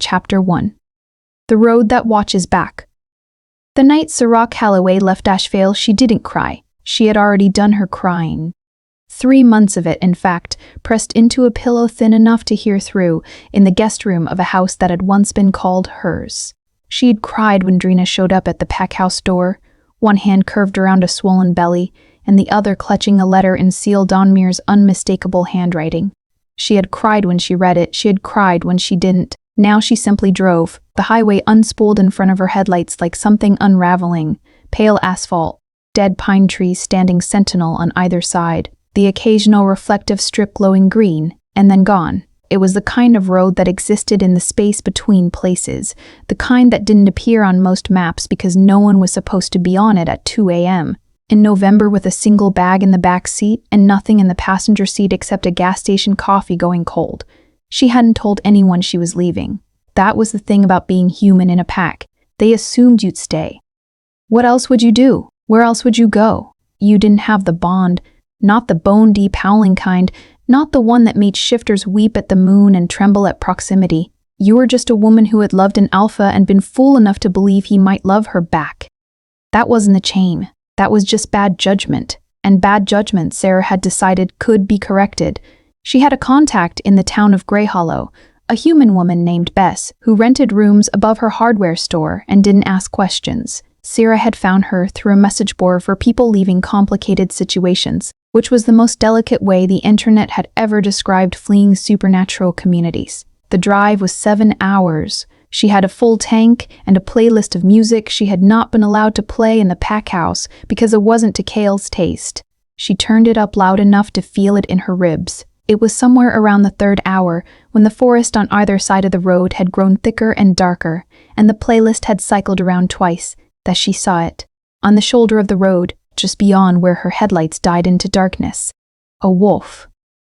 Chapter 1. The Road That Watches Back. The night Sarah Calloway left Asheville, she didn't cry. She had already done her crying. 3 months of it, in fact, pressed into a pillow thin enough to hear through, in the guest room of a house that had once been called hers. She had cried when Drina showed up at the pack house door, one hand curved around a swollen belly, and the other clutching a letter in Seal Donmir's unmistakable handwriting. She had cried when she read it, she had cried when she didn't. Now she simply drove, the highway unspooled in front of her headlights like something unraveling, pale asphalt, dead pine trees standing sentinel on either side, the occasional reflective strip glowing green, and then gone. It was the kind of road that existed in the space between places, the kind that didn't appear on most maps because no one was supposed to be on it at 2 a.m. in November with a single bag in the back seat and nothing in the passenger seat except a gas station coffee going cold. She hadn't told anyone she was leaving. That was the thing about being human in a pack. They assumed you'd stay. What else would you do? Where else would you go? You didn't have the bond, not the bone-deep howling kind, not the one that made shifters weep at the moon and tremble at proximity. You were just a woman who had loved an alpha and been fool enough to believe he might love her back. That wasn't a chain. That was just bad judgment. And bad judgment, Sarah had decided, could be corrected. She had a contact in the town of Grey Hollow, a human woman named Bess, who rented rooms above her hardware store and didn't ask questions. Sarah had found her through a message board for people leaving complicated situations, which was the most delicate way the internet had ever described fleeing supernatural communities. The drive was 7 hours. She had a full tank and a playlist of music she had not been allowed to play in the pack house because it wasn't to Cale's taste. She turned it up loud enough to feel it in her ribs. It was somewhere around the 3rd hour when the forest on either side of the road had grown thicker and darker, and the playlist had cycled around twice, that she saw it. On the shoulder of the road, just beyond where her headlights died into darkness. A wolf.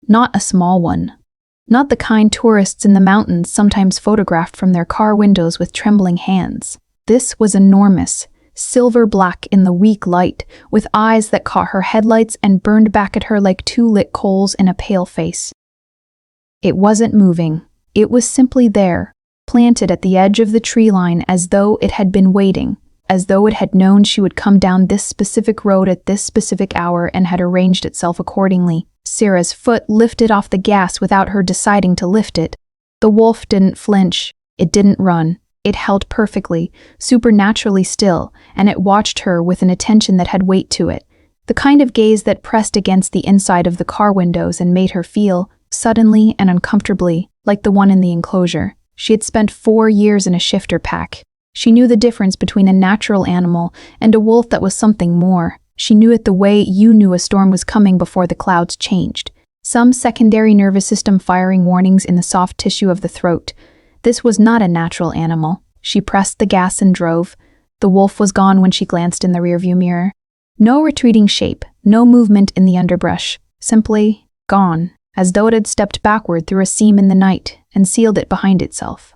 Not a small one. Not the kind tourists in the mountains sometimes photographed from their car windows with trembling hands. This was enormous, silver black in the weak light, with eyes that caught her headlights and burned back at her like 2 lit coals in a pale face. It wasn't moving. It was simply there, planted at the edge of the tree line as though it had been waiting, as though it had known she would come down this specific road at this specific hour and had arranged itself accordingly. Sarah's foot lifted off the gas without her deciding to lift it. The wolf didn't flinch. It didn't run. It held perfectly, supernaturally still, and it watched her with an attention that had weight to it, the kind of gaze that pressed against the inside of the car windows and made her feel, suddenly and uncomfortably, like the one in the enclosure. She had spent 4 years in a shifter pack. She knew the difference between a natural animal and a wolf that was something more. She knew it the way you knew a storm was coming before the clouds changed. Some secondary nervous system firing warnings in the soft tissue of the throat. This was not a natural animal. She pressed the gas and drove. The wolf was gone when she glanced in the rearview mirror. No retreating shape, no movement in the underbrush. Simply gone, as though it had stepped backward through a seam in the night and sealed it behind itself.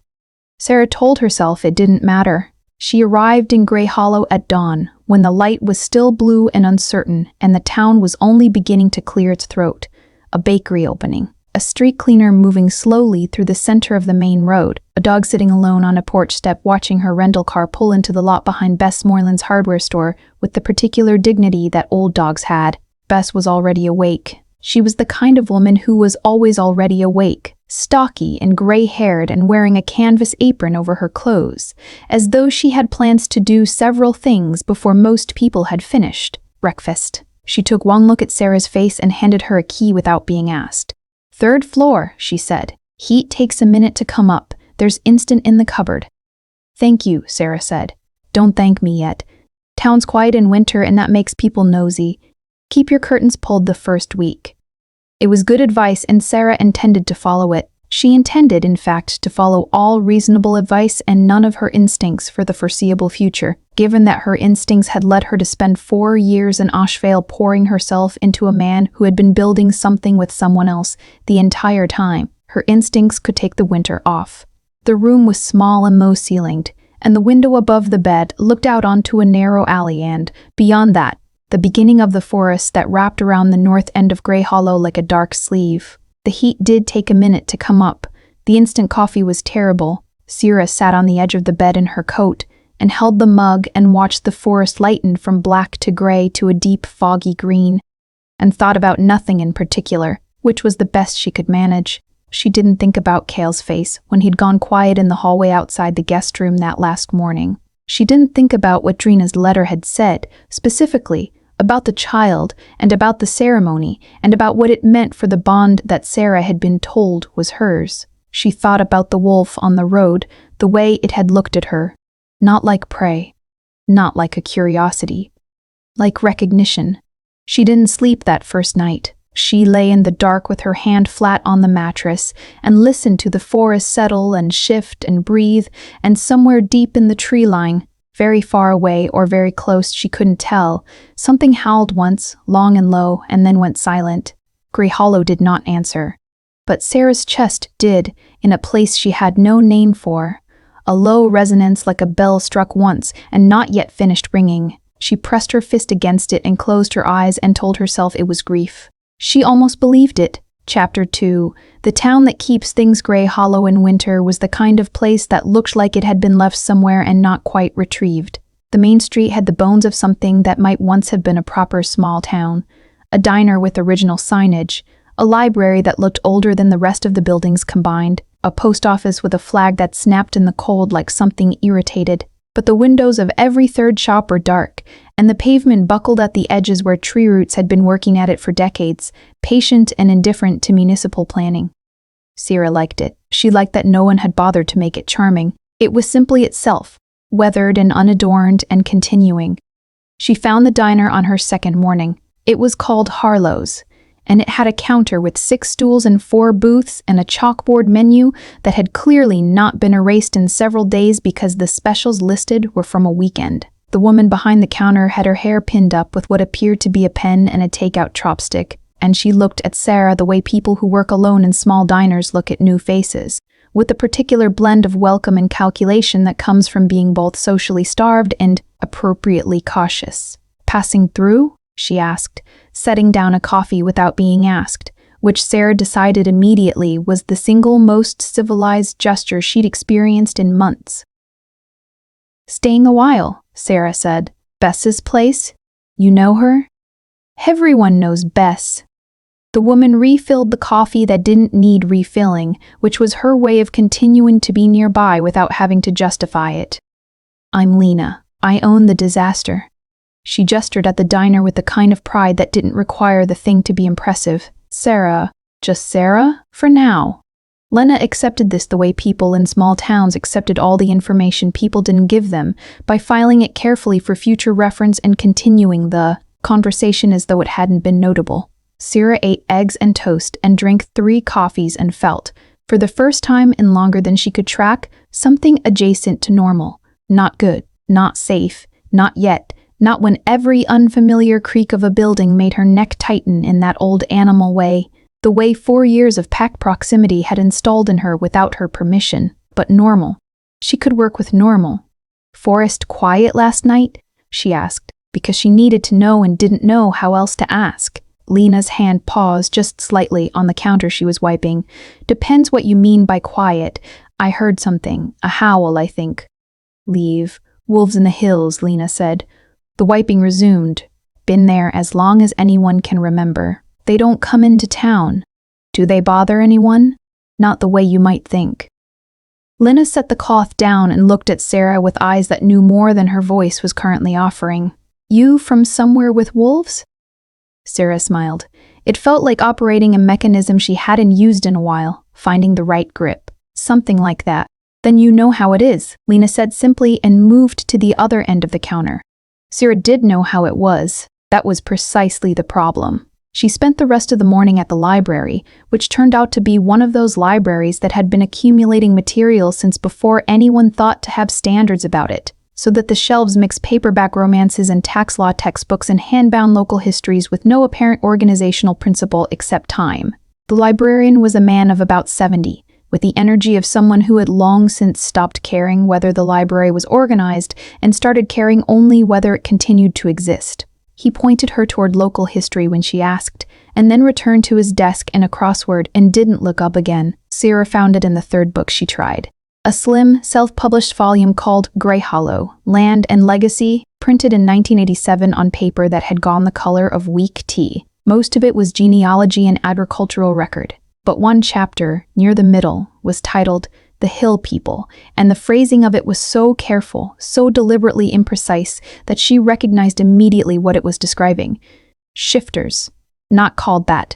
Sarah told herself it didn't matter. She arrived in Grey Hollow at dawn, when the light was still blue and uncertain, and the town was only beginning to clear its throat. A bakery opening. A street cleaner moving slowly through the center of the main road, a dog sitting alone on a porch step watching her rental car pull into the lot behind Bess Moreland's hardware store with the particular dignity that old dogs had. Bess was already awake. She was the kind of woman who was always already awake, stocky and gray-haired and wearing a canvas apron over her clothes, as though she had plans to do several things before most people had finished. Breakfast. She took one look at Sarah's face and handed her a key without being asked. 3rd floor, she said. Heat takes a minute to come up. There's instant in the cupboard. Thank you, Sarah said. Don't thank me yet. Town's quiet in winter and that makes people nosy. Keep your curtains pulled the first week. It was good advice and Sarah intended to follow it. She intended, in fact, to follow all reasonable advice and none of her instincts for the foreseeable future, given that her instincts had led her to spend 4 years in Asheville pouring herself into a man who had been building something with someone else the entire time. Her instincts could take the winter off. The room was small and low-ceilinged, and the window above the bed looked out onto a narrow alley and, beyond that, the beginning of the forest that wrapped around the north end of Grey Hollow like a dark sleeve. The heat did take a minute to come up. The instant coffee was terrible. Sierra sat on the edge of the bed in her coat and held the mug and watched the forest lighten from black to gray to a deep foggy green, and thought about nothing in particular, which was the best she could manage. She didn't think about Cale's face when he'd gone quiet in the hallway outside the guest room that last morning. She didn't think about what Drina's letter had said, specifically about the child and about the ceremony and about what it meant for the bond that Sarah had been told was hers. She thought about the wolf on the road, the way it had looked at her. Not like prey, not like a curiosity, like recognition. She didn't sleep that first night. She lay in the dark with her hand flat on the mattress and listened to the forest settle and shift and breathe, and somewhere deep in the tree line, very far away or very close, she couldn't tell, something howled once, long and low, and then went silent. Grey Hollow did not answer. But Sarah's chest did, in a place she had no name for. A low resonance like a bell struck once and not yet finished ringing. She pressed her fist against it and closed her eyes and told herself it was grief. She almost believed it. Chapter 2. The town that keeps things Grey Hollow in winter was the kind of place that looked like it had been left somewhere and not quite retrieved. The main street had the bones of something that might once have been a proper small town. A diner with original signage, a library that looked older than the rest of the buildings combined, a post office with a flag that snapped in the cold like something irritated. But the windows of every third shop were dark, and the pavement buckled at the edges where tree roots had been working at it for decades, patient and indifferent to municipal planning. Sierra liked it. She liked that no one had bothered to make it charming. It was simply itself, weathered and unadorned and continuing. She found the diner on her second morning. It was called Harlow's, and it had a counter with 6 stools and 4 booths and a chalkboard menu that had clearly not been erased in several days because the specials listed were from a weekend. The woman behind the counter had her hair pinned up with what appeared to be a pen and a takeout chopstick, and she looked at Sarah the way people who work alone in small diners look at new faces, with the particular blend of welcome and calculation that comes from being both socially starved and appropriately cautious. "Passing through?" she asked, setting down a coffee without being asked, which Sarah decided immediately was the single most civilized gesture she'd experienced in months. "Staying a while," Sarah said. "Bess's place? You know her?" "Everyone knows Bess." The woman refilled the coffee that didn't need refilling, which was her way of continuing to be nearby without having to justify it. "I'm Lena. I own the Disaster." She gestured at the diner with the kind of pride that didn't require the thing to be impressive. "Sarah. Just Sarah? For now." Lena accepted this the way people in small towns accepted all the information people didn't give them, by filing it carefully for future reference and continuing the conversation as though it hadn't been notable. Sarah ate eggs and toast and drank 3 coffees and felt, for the first time in longer than she could track, something adjacent to normal. Not good, not safe, not yet. Not when every unfamiliar creak of a building made her neck tighten in that old animal way, the way 4 years of pack proximity had installed in her without her permission, but normal. She could work with normal. "Forest quiet last night?" she asked, because she needed to know and didn't know how else to ask. Lena's hand paused just slightly on the counter she was wiping. "Depends what you mean by quiet. I heard something, a howl, I think." "Leave. Wolves in the hills," Lena said. The wiping resumed. "Been there as long as anyone can remember. They don't come into town." "Do they bother anyone?" "Not the way you might think." Lena set the cloth down and looked at Sarah with eyes that knew more than her voice was currently offering. "You from somewhere with wolves?" Sarah smiled. It felt like operating a mechanism she hadn't used in a while, finding the right grip. "Something like that." "Then you know how it is," Lena said simply and moved to the other end of the counter. Sarah did know how it was. That was precisely the problem. She spent the rest of the morning at the library, which turned out to be one of those libraries that had been accumulating material since before anyone thought to have standards about it, so that the shelves mixed paperback romances and tax law textbooks and hand-bound local histories with no apparent organizational principle except time. The librarian was a man of about 70, with the energy of someone who had long since stopped caring whether the library was organized and started caring only whether it continued to exist. He pointed her toward local history when she asked, and then returned to his desk and a crossword and didn't look up again. Sarah found it in the 3rd book she tried. A slim, self-published volume called Grey Hollow, Land and Legacy, printed in 1987 on paper that had gone the color of weak tea. Most of it was genealogy and agricultural record, but one chapter, near the middle, was titled The Hill People, and the phrasing of it was so careful, so deliberately imprecise, that she recognized immediately what it was describing. Shifters. Not called that.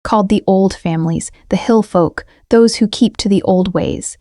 Called the old families, the hill folk, those who keep to the old ways.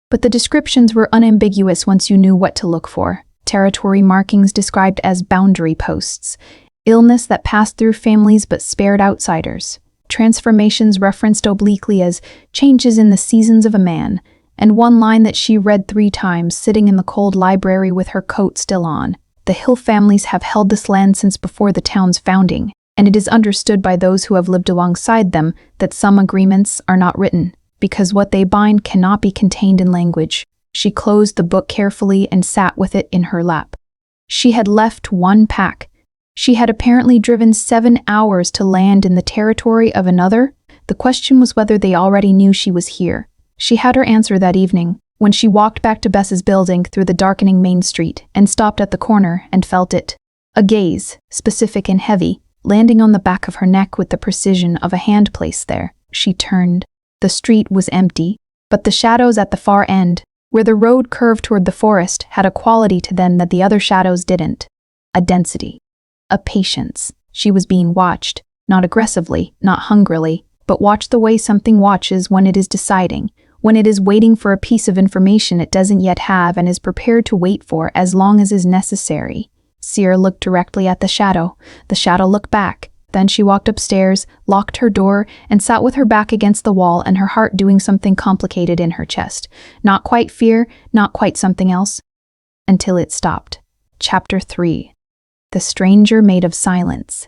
But the descriptions were unambiguous once you knew what to look for. Territory markings described as boundary posts. Illness that passed through families but spared outsiders. Transformations referenced obliquely as changes in the seasons of a man. And one line that she read 3 times, sitting in the cold library with her coat still on. The hill families have held this land since before the town's founding, and it is understood by those who have lived alongside them that some agreements are not written, because what they bind cannot be contained in language. She closed the book carefully and sat with it in her lap. She had left 1 pack. She had apparently driven 7 hours to land in the territory of another. The question was whether they already knew she was here. She had her answer that evening, when she walked back to Bess's building through the darkening main street and stopped at the corner and felt it. A gaze, specific and heavy, landing on the back of her neck with the precision of a hand placed there. She turned. The street was empty, but the shadows at the far end, where the road curved toward the forest, had a quality to them that the other shadows didn't. A density. A patience. She was being watched, not aggressively, not hungrily, but watched the way something watches when it is deciding, when it is waiting for a piece of information it doesn't yet have and is prepared to wait for as long as is necessary. Seer looked directly at the shadow. The shadow looked back. Then she walked upstairs, locked her door, and sat with her back against the wall and her heart doing something complicated in her chest. Not quite fear, not quite something else. Until it stopped. Chapter 3. The Stranger Made of Silence.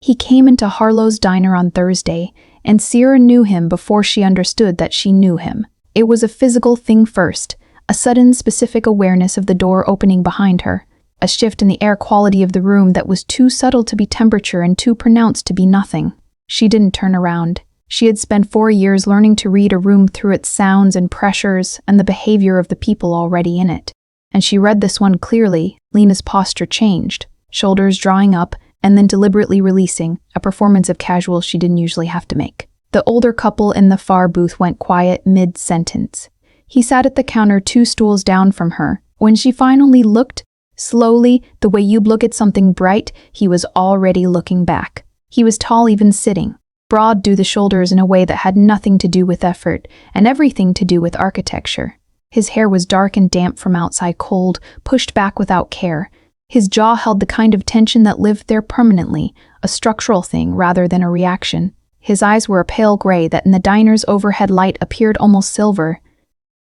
He came into Harlow's diner on Thursday, and Seer knew him before she understood that she knew him. It was a physical thing first, a sudden specific awareness of the door opening behind her. A shift in the air quality of the room that was too subtle to be temperature and too pronounced to be nothing. She didn't turn around. She had spent 4 years learning to read a room through its sounds and pressures and the behavior of the people already in it. And she read this one clearly. Lena's posture changed, shoulders drawing up and then deliberately releasing, a performance of casual she didn't usually have to make. The older couple in the far booth went quiet mid-sentence. He sat at the counter 2 stools down from her. When she finally looked, slowly, the way you'd look at something bright, he was already looking back. He was tall even sitting, broad through the shoulders in a way that had nothing to do with effort and everything to do with architecture. His hair was dark and damp from outside cold, pushed back without care. His jaw held the kind of tension that lived there permanently, a structural thing rather than a reaction. His eyes were a pale gray that in the diner's overhead light appeared almost silver.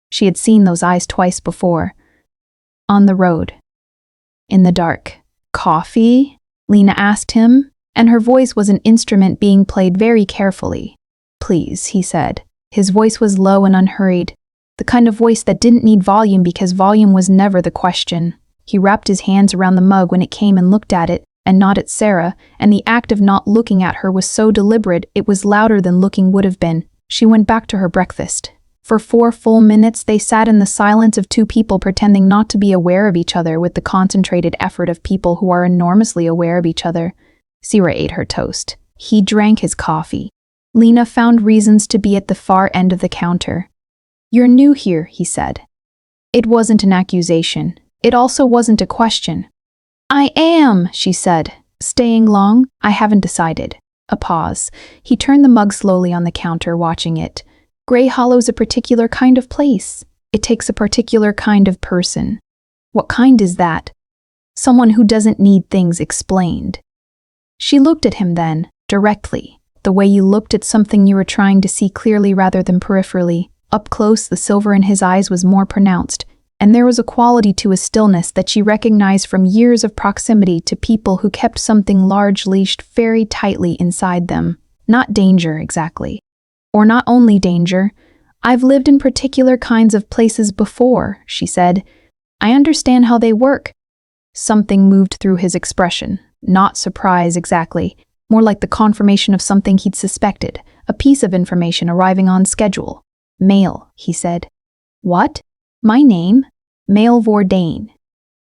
She had seen those eyes twice before. On the road. In the dark. "Coffee?" Lena asked him, and her voice was an instrument being played very carefully. "Please," he said. His voice was low and unhurried, the kind of voice that didn't need volume because volume was never the question. He wrapped his hands around the mug when it came and looked at it, and not at Sarah, and the act of not looking at her was so deliberate it was louder than looking would have been. She went back to her breakfast. For 4 full minutes they sat in the silence of 2 people pretending not to be aware of each other with the concentrated effort of people who are enormously aware of each other. Sarah ate her toast. He drank his coffee. Lena found reasons to be at the far end of the counter. "You're new here," he said. It wasn't an accusation. It also wasn't a question. "I am," she said. "Staying long? I haven't decided." A pause. He turned the mug slowly on the counter, watching it. Grey Hollow's a particular kind of place. It takes a particular kind of person. What kind is that? Someone who doesn't need things explained. She looked at him then, directly, the way you looked at something you were trying to see clearly rather than peripherally. Up close, the silver in his eyes was more pronounced, and there was a quality to his stillness that she recognized from years of proximity to people who kept something large leashed very tightly inside them. Not danger, exactly. Or not only danger. "I've lived in particular kinds of places before," she said. "I understand how they work." Something moved through his expression. Not surprise exactly. More like the confirmation of something he'd suspected. A piece of information arriving on schedule. "Mail," he said. "What?" My name? Male Vordain.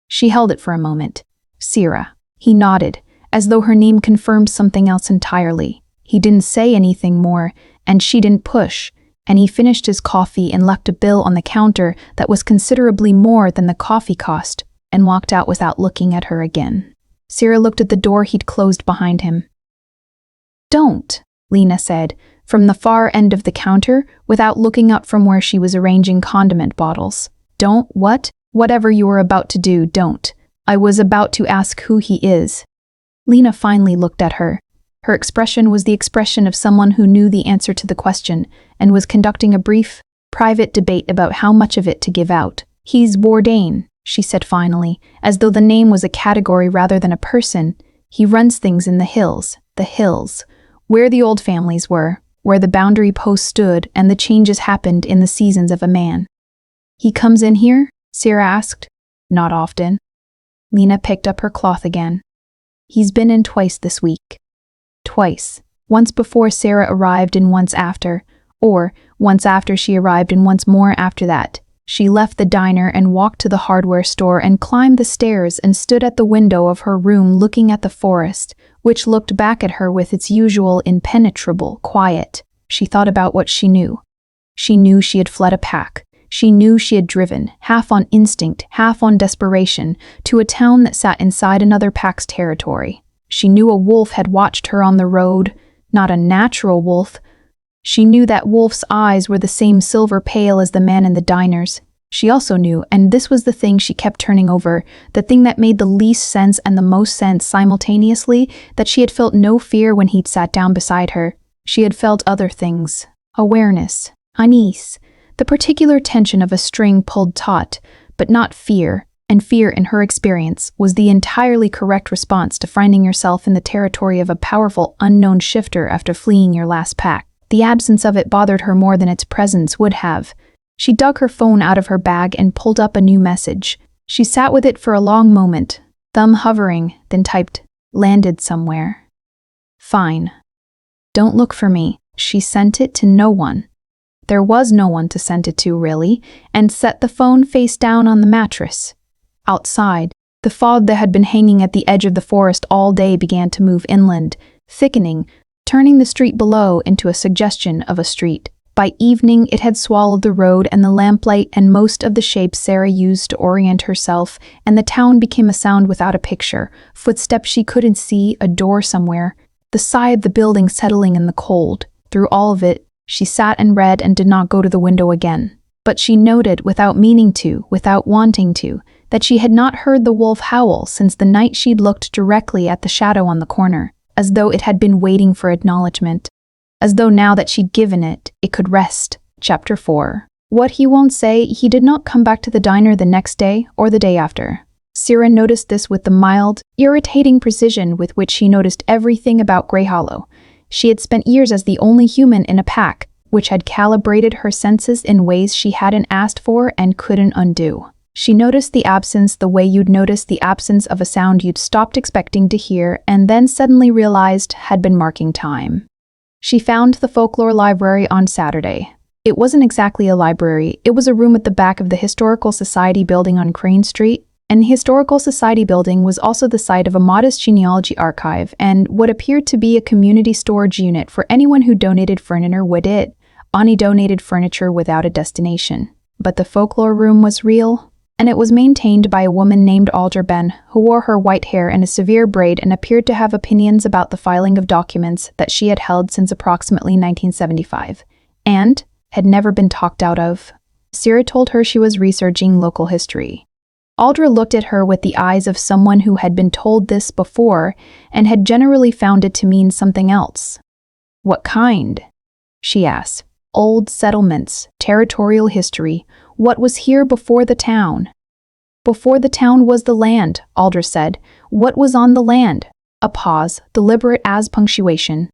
She held it for a moment. Sira. He nodded, as though her name confirmed something else entirely. He didn't say anything more, and she didn't push, and he finished his coffee and left a bill on the counter that was considerably more than the coffee cost, and walked out without looking at her again. Sira looked at the door he'd closed behind him. Don't, Lena said, from the far end of the counter, without looking up from where she was arranging condiment bottles. Don't what? Whatever you were about to do, don't. I was about to ask who he is. Lena finally looked at her. Her expression was the expression of someone who knew the answer to the question and was conducting a brief, private debate about how much of it to give out. He's Vordain, she said finally, as though the name was a category rather than a person. He runs things in the hills, where the old families were, where the boundary post stood and the changes happened in the seasons of a man. He comes in here? Sira asked. Not often. Lena picked up her cloth again. He's been in twice this week. Twice. Once before Sarah arrived and once after, or once after she arrived and once more after that. She left the diner and walked to the hardware store and climbed the stairs and stood at the window of her room looking at the forest, which looked back at her with its usual impenetrable quiet. She thought about what she knew. She knew she had fled a pack. She knew she had driven, half on instinct, half on desperation, to a town that sat inside another pack's territory. She knew a wolf had watched her on the road, not a natural wolf. She knew that wolf's eyes were the same silver pale as the man in the diners. She also knew, and this was the thing she kept turning over, the thing that made the least sense and the most sense simultaneously, that she had felt no fear when he'd sat down beside her. She had felt other things. Awareness, unease, the particular tension of a string pulled taut, but not fear, and fear, in her experience, was the entirely correct response to finding yourself in the territory of a powerful, unknown shifter after fleeing your last pack. The absence of it bothered her more than its presence would have. She dug her phone out of her bag and pulled up a new message. She sat with it for a long moment, thumb hovering, then typed, "Landed somewhere." Fine. Don't look for me. She sent it to no one. There was no one to send it to, really, and set the phone face down on the mattress. Outside, the fog that had been hanging at the edge of the forest all day began to move inland, thickening, turning the street below into a suggestion of a street. By evening, it had swallowed the road and the lamplight and most of the shapes Sarah used to orient herself, and the town became a sound without a picture, footsteps she couldn't see, a door somewhere, the sigh of the building settling in the cold. Through all of it, she sat and read and did not go to the window again. But she noted, without meaning to, without wanting to, that she had not heard the wolf howl since the night she'd looked directly at the shadow on the corner, as though it had been waiting for acknowledgement. As though now that she'd given it, it could rest. Chapter 4. What he won't say, he did not come back to the diner the next day or the day after. Sira noticed this with the mild, irritating precision with which she noticed everything about Grey Hollow. She had spent years as the only human in a pack, which had calibrated her senses in ways she hadn't asked for and couldn't undo. She noticed the absence the way you'd notice the absence of a sound you'd stopped expecting to hear and then suddenly realized had been marking time. She found the folklore library on Saturday. It wasn't exactly a library, it was a room at the back of the Historical Society building on Crane Street, and the Historical Society building was also the site of a modest genealogy archive and what appeared to be a community storage unit for anyone who donated furniture would it. Ani donated furniture without a destination. But the folklore room was real, and it was maintained by a woman named Aldra Ben, who wore her white hair in a severe braid and appeared to have opinions about the filing of documents that she had held since approximately 1975, and had never been talked out of. Sira told her she was researching local history. Aldra looked at her with the eyes of someone who had been told this before and had generally found it to mean something else. What kind? She asked. Old settlements, territorial history, what was here before the town? Before the town was the land, Aldra said. What was on the land? A pause, deliberate as punctuation.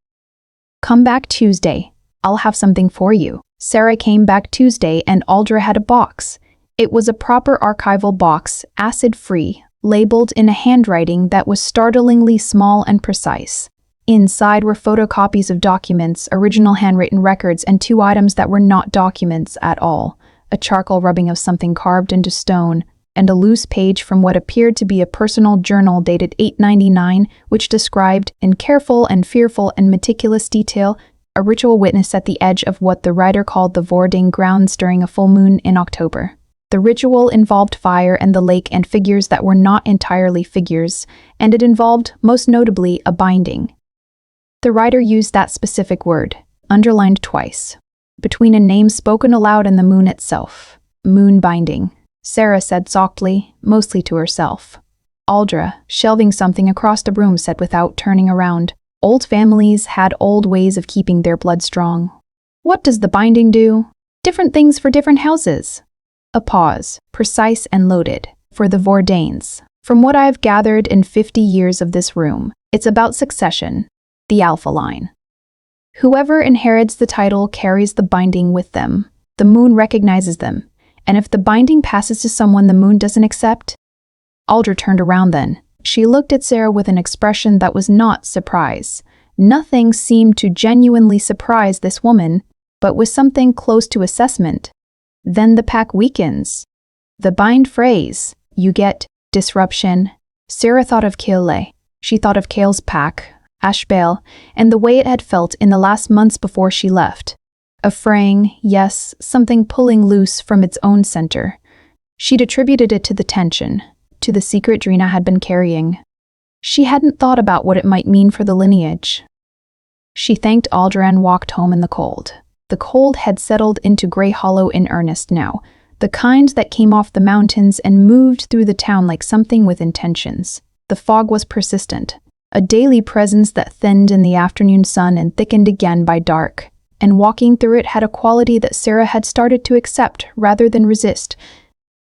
Come back Tuesday. I'll have something for you. Sarah came back Tuesday and Aldra had a box. It was a proper archival box, acid-free, labeled in a handwriting that was startlingly small and precise. Inside were photocopies of documents, original handwritten records, and 2 items that were not documents at all. a charcoal rubbing of something carved into stone, and a loose page from what appeared to be a personal journal dated 899, which described, in careful and fearful and meticulous detail, a ritual witnessed at the edge of what the writer called the Vording grounds during a full moon in October. The ritual involved fire and the lake and figures that were not entirely figures, and it involved, most notably, a binding. The writer used that specific word, underlined twice, between a name spoken aloud and the moon itself. Moon binding, Sarah said softly, mostly to herself. Aldra, shelving something across the room, said without turning around, "Old families had old ways of keeping their blood strong." "What does the binding do?" "Different things for different houses." A pause, precise and loaded, for the Vordanes. "From what I've gathered in 50 years of this room, it's about succession, the alpha line. Whoever inherits the title carries the binding with them. The moon recognizes them, and if the binding passes to someone the moon doesn't accept..." Aldra turned around then. She looked at Sarah with an expression that was not surprise. Nothing seemed to genuinely surprise this woman, but with something close to assessment. "Then the pack weakens. The bind phrase, you get disruption." Sarah thought of Kale. She thought of Kale's pack, Ashbale, and the way it had felt in the last months before she left. A fraying, yes, something pulling loose from its own center. She'd attributed it to the tension, to the secret Drina had been carrying. She hadn't thought about what it might mean for the lineage. She thanked Aldra and walked home in the cold. The cold had settled into Grey Hollow in earnest now, the kind that came off the mountains and moved through the town like something with intentions. The fog was persistent, a daily presence that thinned in the afternoon sun and thickened again by dark, and walking through it had a quality that Sarah had started to accept rather than resist,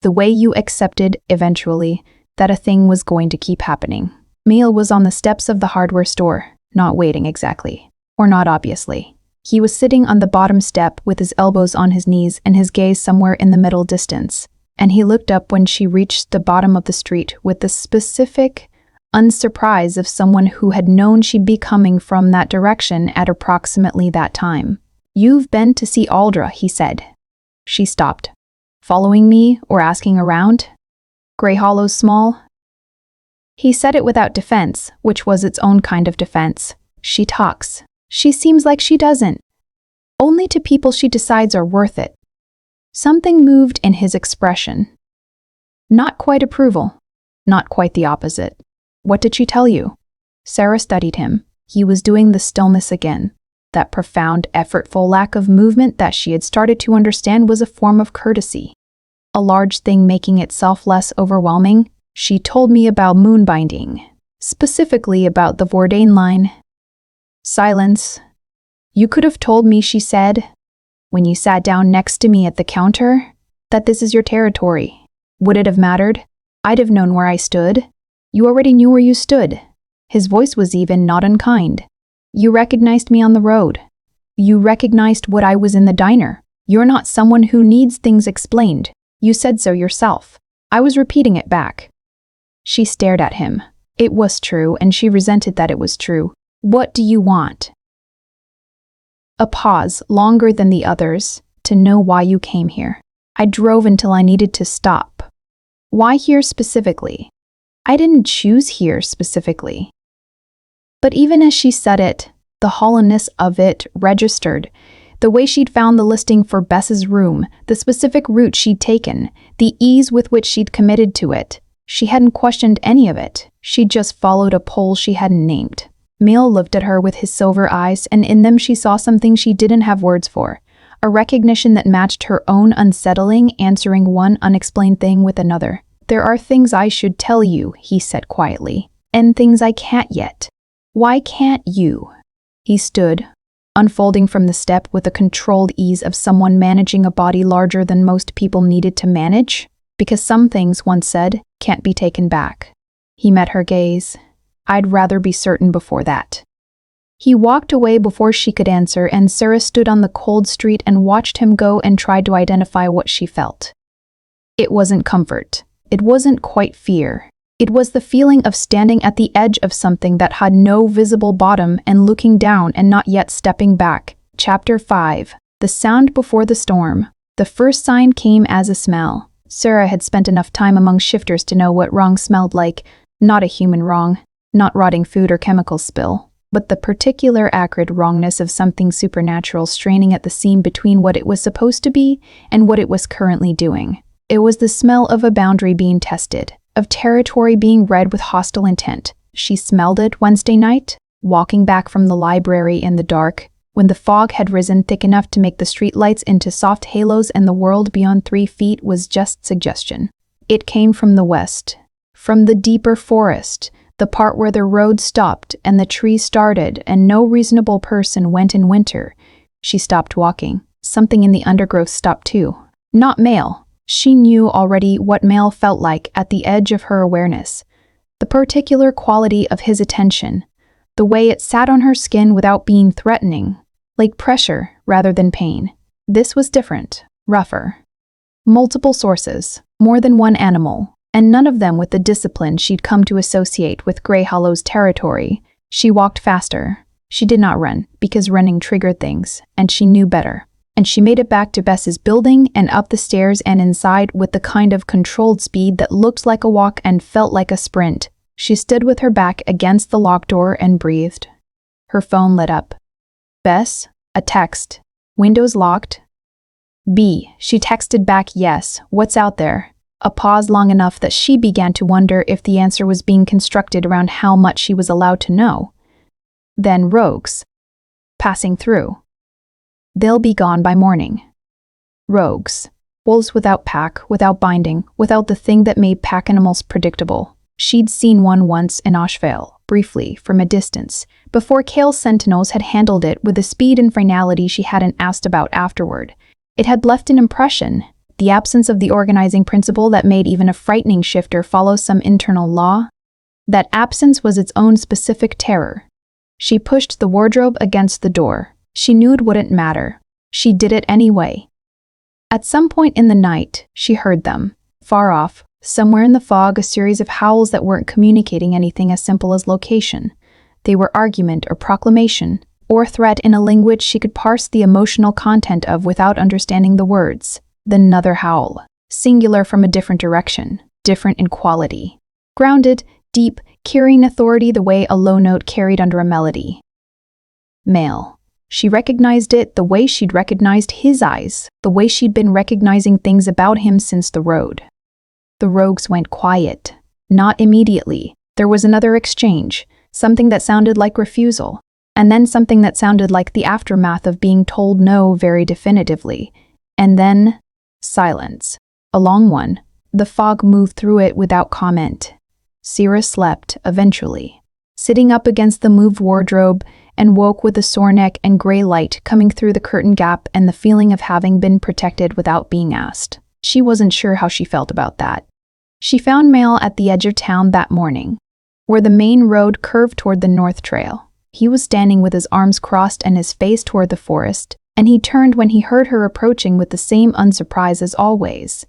the way you accepted, eventually, that a thing was going to keep happening. Emil was on the steps of the hardware store, not waiting exactly, or not obviously. He was sitting on the bottom step with his elbows on his knees and his gaze somewhere in the middle distance, and he looked up when she reached the bottom of the street with the specific unsurprise of someone who had known she'd be coming from that direction at approximately that time. "You've been to see Aldra," he said. She stopped. "Following me or asking around?" "Grey Hollow's small." He said it without defense, which was its own kind of defense. "She talks. She seems like she doesn't. Only to people she decides are worth it." Something moved in his expression. Not quite approval. Not quite the opposite. "What did she tell you?" Sarah studied him. He was doing the stillness again. That profound, effortful lack of movement that she had started to understand was a form of courtesy. A large thing making itself less overwhelming. "She told me about moonbinding. Specifically about the Vordane line." Silence. "You could have told me," she said, "when you sat down next to me at the counter, that this is your territory. Would it have mattered? I'd have known where I stood. You already knew where you stood." His voice was even, not unkind. "You recognized me on the road. You recognized what I was in the diner. You're not someone who needs things explained. You said so yourself." I was repeating it back. She stared at him. It was true, and she resented that it was true. "What do you want?" A pause, longer than the others, "To know why you came here. I drove until I needed to stop." "Why here specifically?" "I didn't choose here specifically." But even as she said it, the hollowness of it registered. The way she'd found the listing for Bess's room, the specific route she'd taken, the ease with which she'd committed to it. She hadn't questioned any of it. She'd just followed a pole she hadn't named. Emil looked at her with his silver eyes, and in them she saw something she didn't have words for. A recognition that matched her own unsettling, answering one unexplained thing with another. "There are things I should tell you," he said quietly, "and things I can't yet." "Why can't you?" He stood, unfolding from the step with the controlled ease of someone managing a body larger than most people needed to manage. "Because some things," once said, "can't be taken back." He met her gaze. "I'd rather be certain before that." He walked away before she could answer, and Sarah stood on the cold street and watched him go and tried to identify what she felt. It wasn't comfort. It wasn't quite fear. It was the feeling of standing at the edge of something that had no visible bottom and looking down and not yet stepping back. Chapter 5. The Sound Before the Storm. The first sign came as a smell. Sarah had spent enough time among shifters to know what wrong smelled like. Not a human wrong, not rotting food or chemical spill, but the particular acrid wrongness of something supernatural straining at the seam between what it was supposed to be and what it was currently doing. It was the smell of a boundary being tested, of territory being read with hostile intent. She smelled it Wednesday night, walking back from the library in the dark, when the fog had risen thick enough to make the streetlights into soft halos and the world beyond 3 feet was just suggestion. It came from the west, from the deeper forest, the part where the road stopped and the trees started and no reasonable person went in winter. She stopped walking. Something in the undergrowth stopped too. Not Male. She knew already what Male felt like at the edge of her awareness. The particular quality of his attention, the way it sat on her skin without being threatening, like pressure rather than pain. This was different, rougher. Multiple sources, more than one animal, and none of them with the discipline she'd come to associate with Grey Hollow's territory. She walked faster. She did not run, because running triggered things, and she knew better. And she made it back to Bess's building and up the stairs and inside with the kind of controlled speed that looked like a walk and felt like a sprint. She stood with her back against the locked door and breathed. Her phone lit up. Bess, a text. Windows locked? B. She texted back yes, what's out there? A pause long enough that she began to wonder if the answer was being constructed around how much she was allowed to know. Then rogues. Passing through. They'll be gone by morning. Rogues. Wolves without pack, without binding, without the thing that made pack animals predictable. She'd seen one once in Ashvale, briefly, from a distance, before Kale's sentinels had handled it with a speed and finality she hadn't asked about afterward. It had left an impression, the absence of the organizing principle that made even a frightening shifter follow some internal law. That absence was its own specific terror. She pushed the wardrobe against the door. She knew it wouldn't matter. She did it anyway. At some point in the night, she heard them. Far off, somewhere in the fog, a series of howls that weren't communicating anything as simple as location. They were argument or proclamation, or threat in a language she could parse the emotional content of without understanding the words. Then another howl, singular from a different direction, different in quality. Grounded, deep, carrying authority the way a low note carried under a melody. Male. She recognized it the way she'd recognized his eyes, the way she'd been recognizing things about him since the road. The rogues went quiet. Not immediately. There was another exchange, something that sounded like refusal, and then something that sounded like the aftermath of being told no very definitively. And then silence. A long one. The fog moved through it without comment. Sarah slept, eventually, sitting up against the moved wardrobe, and woke with a sore neck and gray light coming through the curtain gap and the feeling of having been protected without being asked. She wasn't sure how she felt about that. She found Male at the edge of town that morning, where the main road curved toward the North Trail. He was standing with his arms crossed and his face toward the forest, and he turned when he heard her approaching with the same unsurprise as always.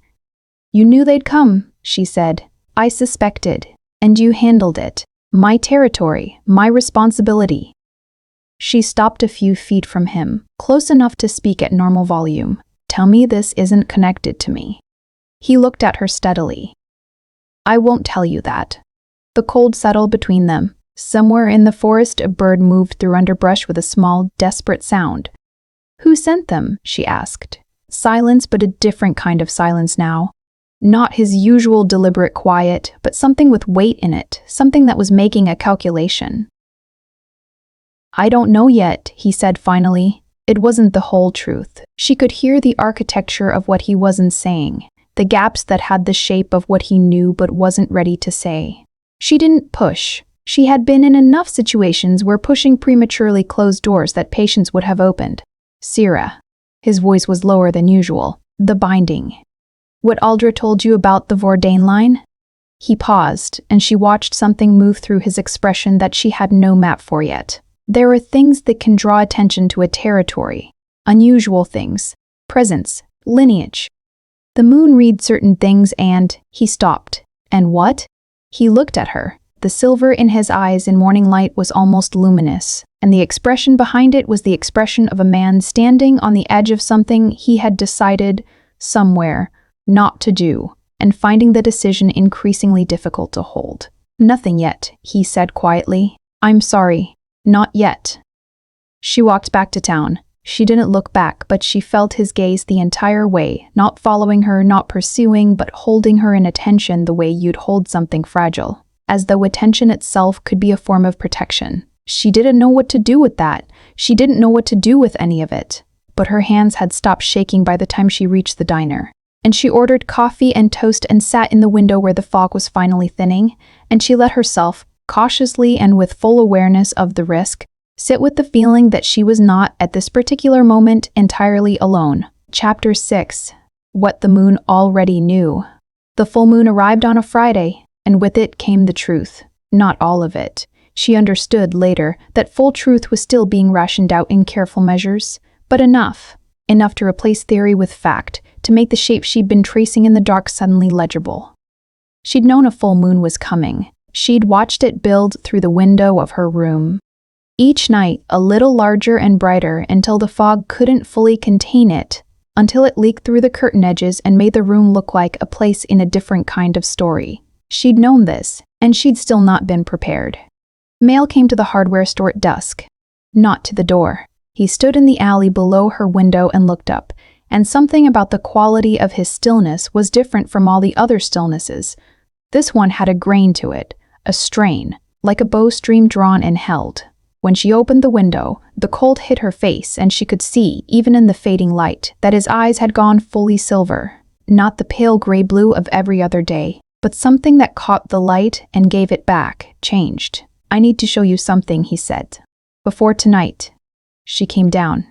"You knew they'd come," she said. "I suspected, and you handled it. My territory, my responsibility." She stopped a few feet from him, close enough to speak at normal volume. "Tell me this isn't connected to me." He looked at her steadily. "I won't tell you that." The cold settled between them. Somewhere in the forest, a bird moved through underbrush with a small, desperate sound. "Who sent them?" she asked. Silence, but a different kind of silence now. Not his usual deliberate quiet, but something with weight in it, something that was making a calculation. "I don't know yet," he said finally. It wasn't the whole truth. She could hear the architecture of what he wasn't saying, the gaps that had the shape of what he knew but wasn't ready to say. She didn't push. She had been in enough situations where pushing prematurely closed doors that patience would have opened. "Sarah." His voice was lower than usual. "The binding. What Aldra told you about the Vordain line?" He paused, and she watched something move through his expression that she had no map for yet. There are things that can draw attention to a territory. Unusual things. Presence. Lineage. The moon reads certain things and... He stopped. "And what?" He looked at her. The silver in his eyes in morning light was almost luminous, and the expression behind it was the expression of a man standing on the edge of something he had decided somewhere, not to do, and finding the decision increasingly difficult to hold. "Nothing yet," he said quietly. "I'm sorry, not yet." She walked back to town. She didn't look back, but she felt his gaze the entire way, not following her, not pursuing, but holding her in attention the way you'd hold something fragile, as though attention itself could be a form of protection. She didn't know what to do with that. She didn't know what to do with any of it. But her hands had stopped shaking by the time she reached the diner. And she ordered coffee and toast and sat in the window where the fog was finally thinning, and she let herself, cautiously and with full awareness of the risk, sit with the feeling that she was not, at this particular moment, entirely alone. Chapter 6. What the moon already knew. The full moon arrived on a Friday, and with it came the truth. Not all of it. She understood later that full truth was still being rationed out in careful measures, but enough. Enough to replace theory with fact, to make the shape she'd been tracing in the dark suddenly legible. She'd known a full moon was coming. She'd watched it build through the window of her room. Each night, a little larger and brighter until the fog couldn't fully contain it, until it leaked through the curtain edges and made the room look like a place in a different kind of story. She'd known this, and she'd still not been prepared. Mail came to the hardware store at dusk. Not to the door. He stood in the alley below her window and looked up, and something about the quality of his stillness was different from all the other stillnesses. This one had a grain to it, a strain, like a bowstring drawn and held. When she opened the window, the cold hit her face and she could see, even in the fading light, that his eyes had gone fully silver. Not the pale gray-blue of every other day, but something that caught the light and gave it back, changed. "I need to show you something," he said. "Before tonight." She came down.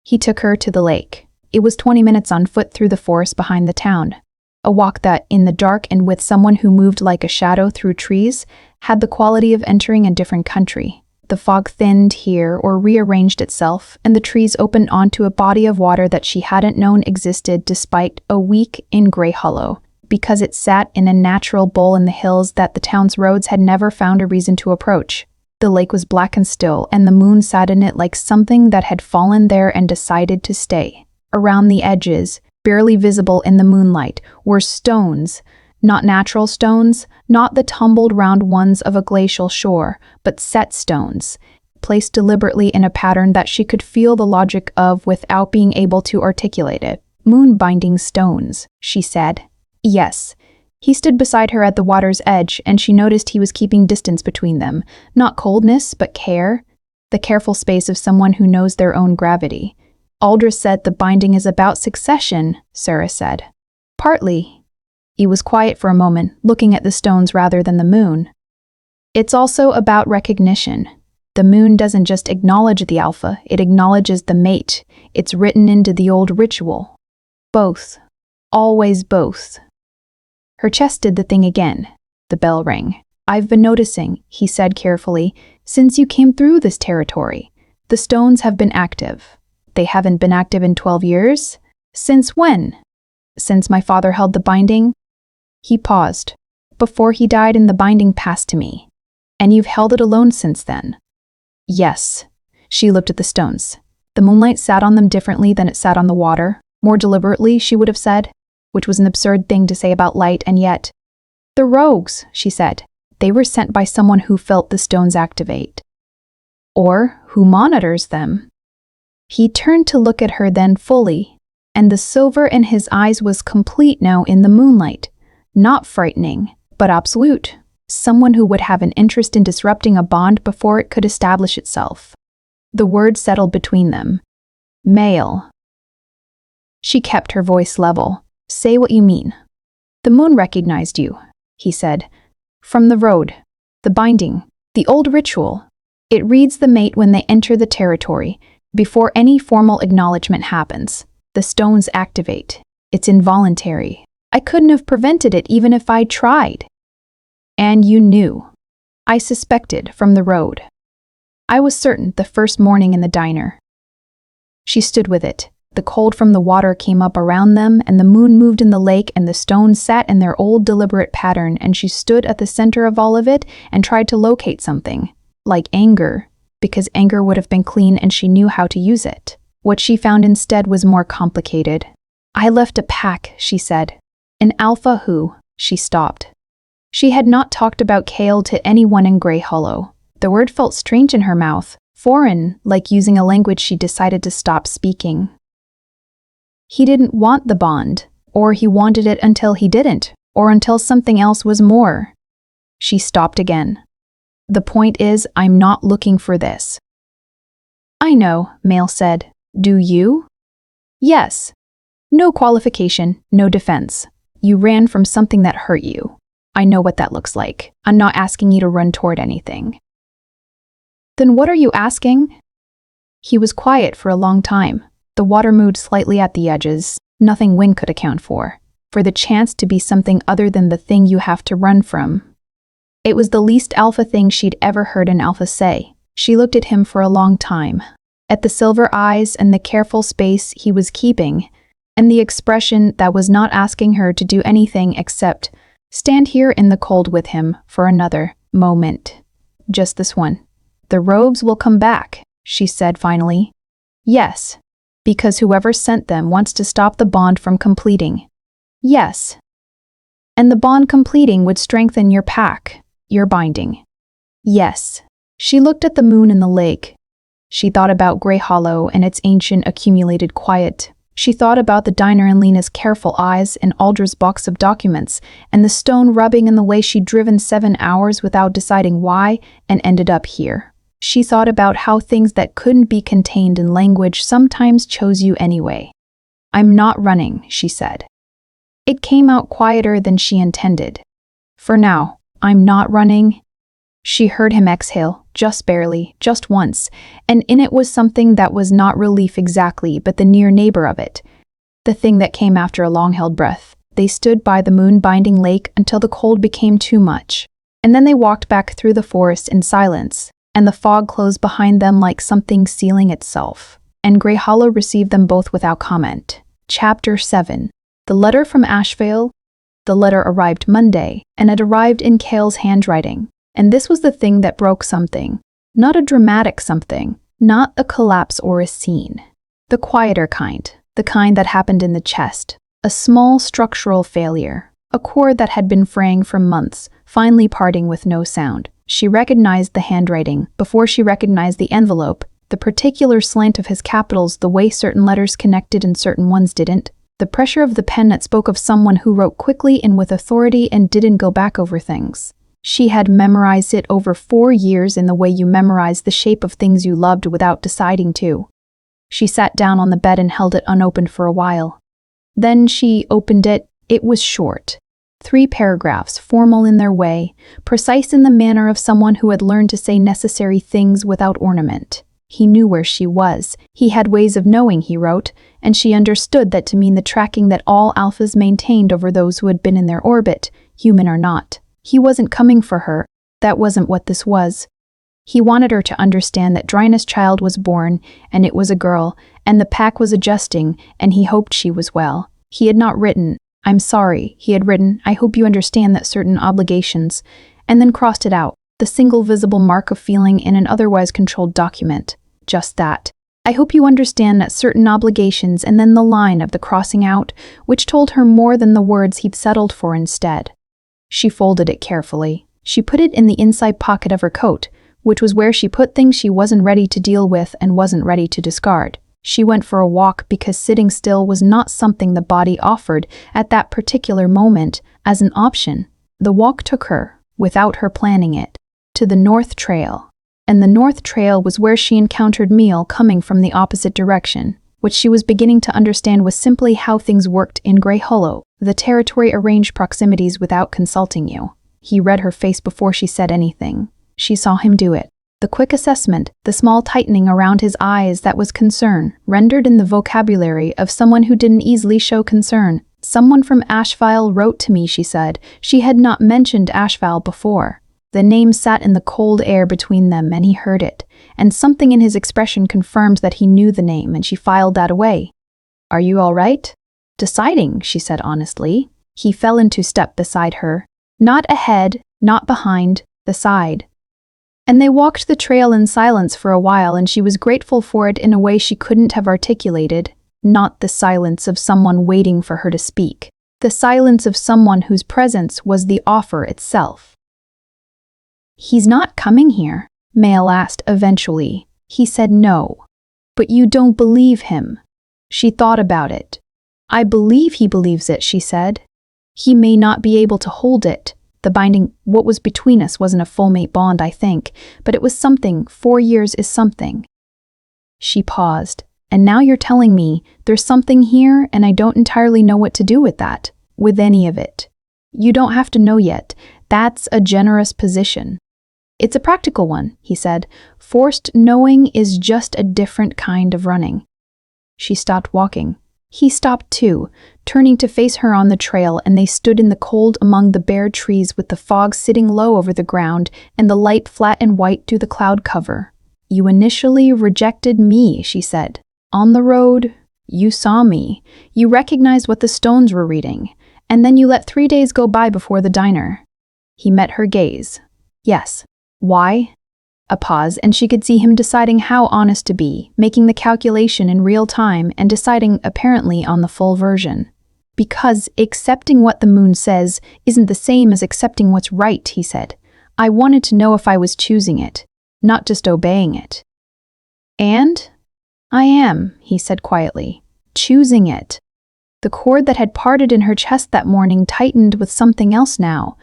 He took her to the lake. It was 20 minutes on foot through the forest behind the town. A walk that, in the dark and with someone who moved like a shadow through trees, had the quality of entering a different country. The fog thinned here or rearranged itself, and the trees opened onto a body of water that she hadn't known existed despite a week in Grey Hollow, because it sat in a natural bowl in the hills that the town's roads had never found a reason to approach. The lake was black and still, and the moon sat in it like something that had fallen there and decided to stay. Around the edges, barely visible in the moonlight, were stones. Not natural stones, not the tumbled round ones of a glacial shore, but set stones, placed deliberately in a pattern that she could feel the logic of without being able to articulate it. "Moon-binding stones," she said. Yes. He stood beside her at the water's edge, and she noticed he was keeping distance between them. Not coldness, but care. The careful space of someone who knows their own gravity. "Aldra said the binding is about succession," Sarah said. "Partly." He was quiet for a moment, looking at the stones rather than the moon. "It's also about recognition. The moon doesn't just acknowledge the alpha, it acknowledges the mate. It's written into the old ritual. Both. Always both." Her chest did the thing again. The bell rang. "I've been noticing," he said carefully, "since you came through this territory. The stones have been active. They haven't been active in 12 years? Since when?" "Since my father held the binding." He paused. "Before he died and the binding passed to me. And you've held it alone since then." "Yes." She looked at the stones. The moonlight sat on them differently than it sat on the water. More deliberately, she would have said, which was an absurd thing to say about light, and yet. "The rogues," she said. "They were sent by someone who felt the stones activate. Or who monitors them." He turned to look at her then fully, and the silver in his eyes was complete now in the moonlight. Not frightening, but absolute. Someone who would have an interest in disrupting a bond before it could establish itself. The word settled between them. "Male." She kept her voice level. "Say what you mean." "The moon recognized you," he said. "From the road. The binding. The old ritual. It reads the mate when they enter the territory, before any formal acknowledgement happens. The stones activate. It's involuntary. I couldn't have prevented it even if I tried." "And you knew." "I suspected from the road. I was certain the first morning in the diner." She stood with it. The cold from the water came up around them, and the moon moved in the lake, and the stones sat in their old deliberate pattern, and she stood at the center of all of it and tried to locate something, like anger, because anger would have been clean and she knew how to use it. What she found instead was more complicated. I left a pack, she said. An alpha who? She stopped. She had not talked about Kale to anyone in Grey Hollow. The word felt strange in her mouth, foreign, like using a language she decided to stop speaking. He didn't want the bond, or he wanted it until he didn't, or until something else was more. She stopped again. The point is, I'm not looking for this. I know, Male said. Do you? Yes. No qualification, no defense. You ran from something that hurt you. I know what that looks like. I'm not asking you to run toward anything. Then what are you asking? He was quiet for a long time. The water moved slightly at the edges, nothing wind could account for the chance to be something other than the thing you have to run from. It was the least alpha thing she'd ever heard an alpha say. She looked at him for a long time, at the silver eyes and the careful space he was keeping, and the expression that was not asking her to do anything except stand here in the cold with him for another moment. Just this one. The Werewolves will come back, she said finally. Yes, because whoever sent them wants to stop the bond from completing. Yes. And the bond completing would strengthen your pack, your binding. Yes. She looked at the moon and the lake. She thought about Grey Hollow and its ancient accumulated quiet. She thought about the diner and Lena's careful eyes and Aldra's box of documents and the stone rubbing in the way she'd driven 7 hours without deciding why and ended up here. She thought about how things that couldn't be contained in language sometimes chose you anyway. I'm not running, she said. It came out quieter than she intended. For now, I'm not running. She heard him exhale, just barely, just once, and in it was something that was not relief exactly, but the near neighbor of it. The thing that came after a long-held breath. They stood by the moon-binding lake until the cold became too much. And then they walked back through the forest in silence, and the fog closed behind them like something sealing itself. And Grey Hollow received them both without comment. Chapter 7. The letter from Ashvale. The letter arrived Monday, and it arrived in Kale's handwriting. And this was the thing that broke something. Not a dramatic something, not a collapse or a scene. The quieter kind, the kind that happened in the chest. A small structural failure. A cord that had been fraying for months, finally parting with no sound. She recognized the handwriting before she recognized the envelope, the particular slant of his capitals, the way certain letters connected and certain ones didn't. The pressure of the pen that spoke of someone who wrote quickly and with authority and didn't go back over things. She had memorized it over 4 years in the way you memorize the shape of things you loved without deciding to. She sat down on the bed and held it unopened for a while. Then she opened it. It was short. 3 paragraphs, formal in their way, precise in the manner of someone who had learned to say necessary things without ornament. He knew where she was. He had ways of knowing, he wrote, and she understood that to mean the tracking that all alphas maintained over those who had been in their orbit, human or not. He wasn't coming for her. That wasn't what this was. He wanted her to understand that Dryness' child was born, and it was a girl, and the pack was adjusting, and he hoped she was well. He had not written, I'm sorry. He had written, I hope you understand that certain obligations, and then crossed it out, the single visible mark of feeling in an otherwise controlled document. Just that. I hope you understand that certain obligations, and then the line of the crossing out, which told her more than the words he'd settled for instead. She folded it carefully. She put it in the inside pocket of her coat, which was where she put things she wasn't ready to deal with and wasn't ready to discard. She went for a walk because sitting still was not something the body offered at that particular moment as an option. The walk took her, without her planning it, to the North Trail. And the North Trail was where she encountered Meal coming from the opposite direction. What she was beginning to understand was simply how things worked in Grey Hollow. The territory arranged proximities without consulting you. He read her face before she said anything. She saw him do it. The quick assessment, the small tightening around his eyes that was concern, rendered in the vocabulary of someone who didn't easily show concern. Someone from Ashvale wrote to me, she said. She had not mentioned Ashvale before. The name sat in the cold air between them, and he heard it, and something in his expression confirmed that he knew the name, and she filed that away. Are you all right? Deciding, she said honestly. He fell into step beside her. Not ahead, not behind, the side. And they walked the trail in silence for a while, and she was grateful for it in a way she couldn't have articulated. not the silence of someone waiting for her to speak, the silence of someone whose presence was the offer itself. "He's not coming here?" Mael asked eventually. He said no. "But you don't believe him." She thought about it. "I believe he believes it," she said. "He may not be able to hold it. The binding, what was between us wasn't a full mate bond, I think, but it was something. 4 years is something." She paused. "And now you're telling me there's something here and I don't entirely know what to do with that, with any of it." "You don't have to know yet. That's a generous position." "It's a practical one," he said. "Forced knowing is just a different kind of running." She stopped walking. He stopped too, turning to face her on the trail, and they stood in the cold among the bare trees with the fog sitting low over the ground and the light flat and white through the cloud cover. "You initially rejected me," she said. "On the road, you saw me. You recognized what the stones were reading, and then you let 3 days go by before the diner." He met her gaze. "Yes. Why?" A pause, and she could see him deciding how honest to be, making the calculation in real time and deciding, apparently, on the full version. "Because accepting what the moon says isn't the same as accepting what's right," he said. "I wanted to know if I was choosing it, not just obeying it." "And? I am," he said quietly, "choosing it." The cord that had parted in her chest that morning tightened with something else now.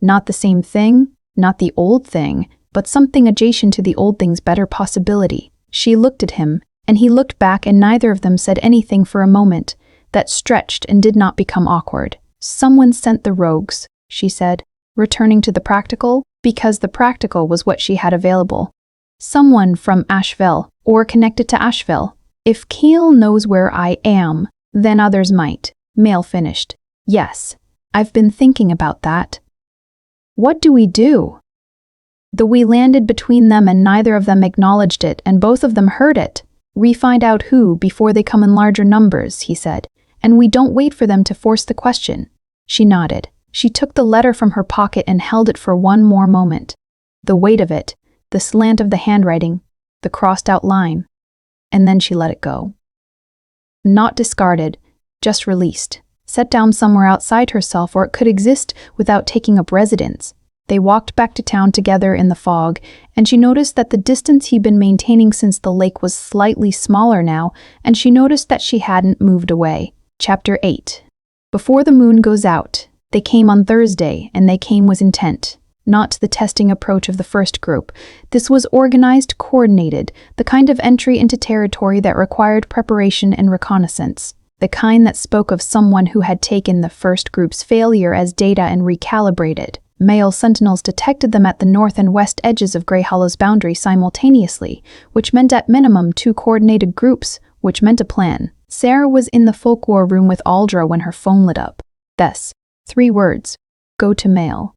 Not the same thing, not the old thing, but something adjacent to the old thing's better possibility. She looked at him, and he looked back, and neither of them said anything for a moment. That stretched and did not become awkward. "Someone sent the rogues," she said, returning to the practical, because the practical was what she had available. "Someone from Asheville, or connected to Asheville. If Keel knows where I am, then others might." Mael finished. "Yes, I've been thinking about that." "What do we do?" We landed between them, and neither of them acknowledged it, and both of them heard it. "We find out who before they come in larger numbers," he said, "and we don't wait for them to force the question." She nodded. She took the letter from her pocket and held it for one more moment. The weight of it, the slant of the handwriting, the crossed-out line, and then she let it go. Not discarded, just released, set down somewhere outside herself where it could exist without taking up residence. They walked back to town together in the fog, and she noticed that the distance he'd been maintaining since the lake was slightly smaller now, and she noticed that she hadn't moved away. Chapter 8. Before the moon goes out. They came on Thursday, and they came with intent. Not the testing approach of the first group. This was organized, coordinated, the kind of entry into territory that required preparation and reconnaissance. The kind that spoke of someone who had taken the first group's failure as data and recalibrated. Male sentinels detected them at the north and west edges of Grey Hollow's boundary simultaneously, which meant at minimum 2 coordinated groups, which meant a plan. Sarah was in the folklore room with Aldra when her phone lit up. "This. 3 words. Go to Mail."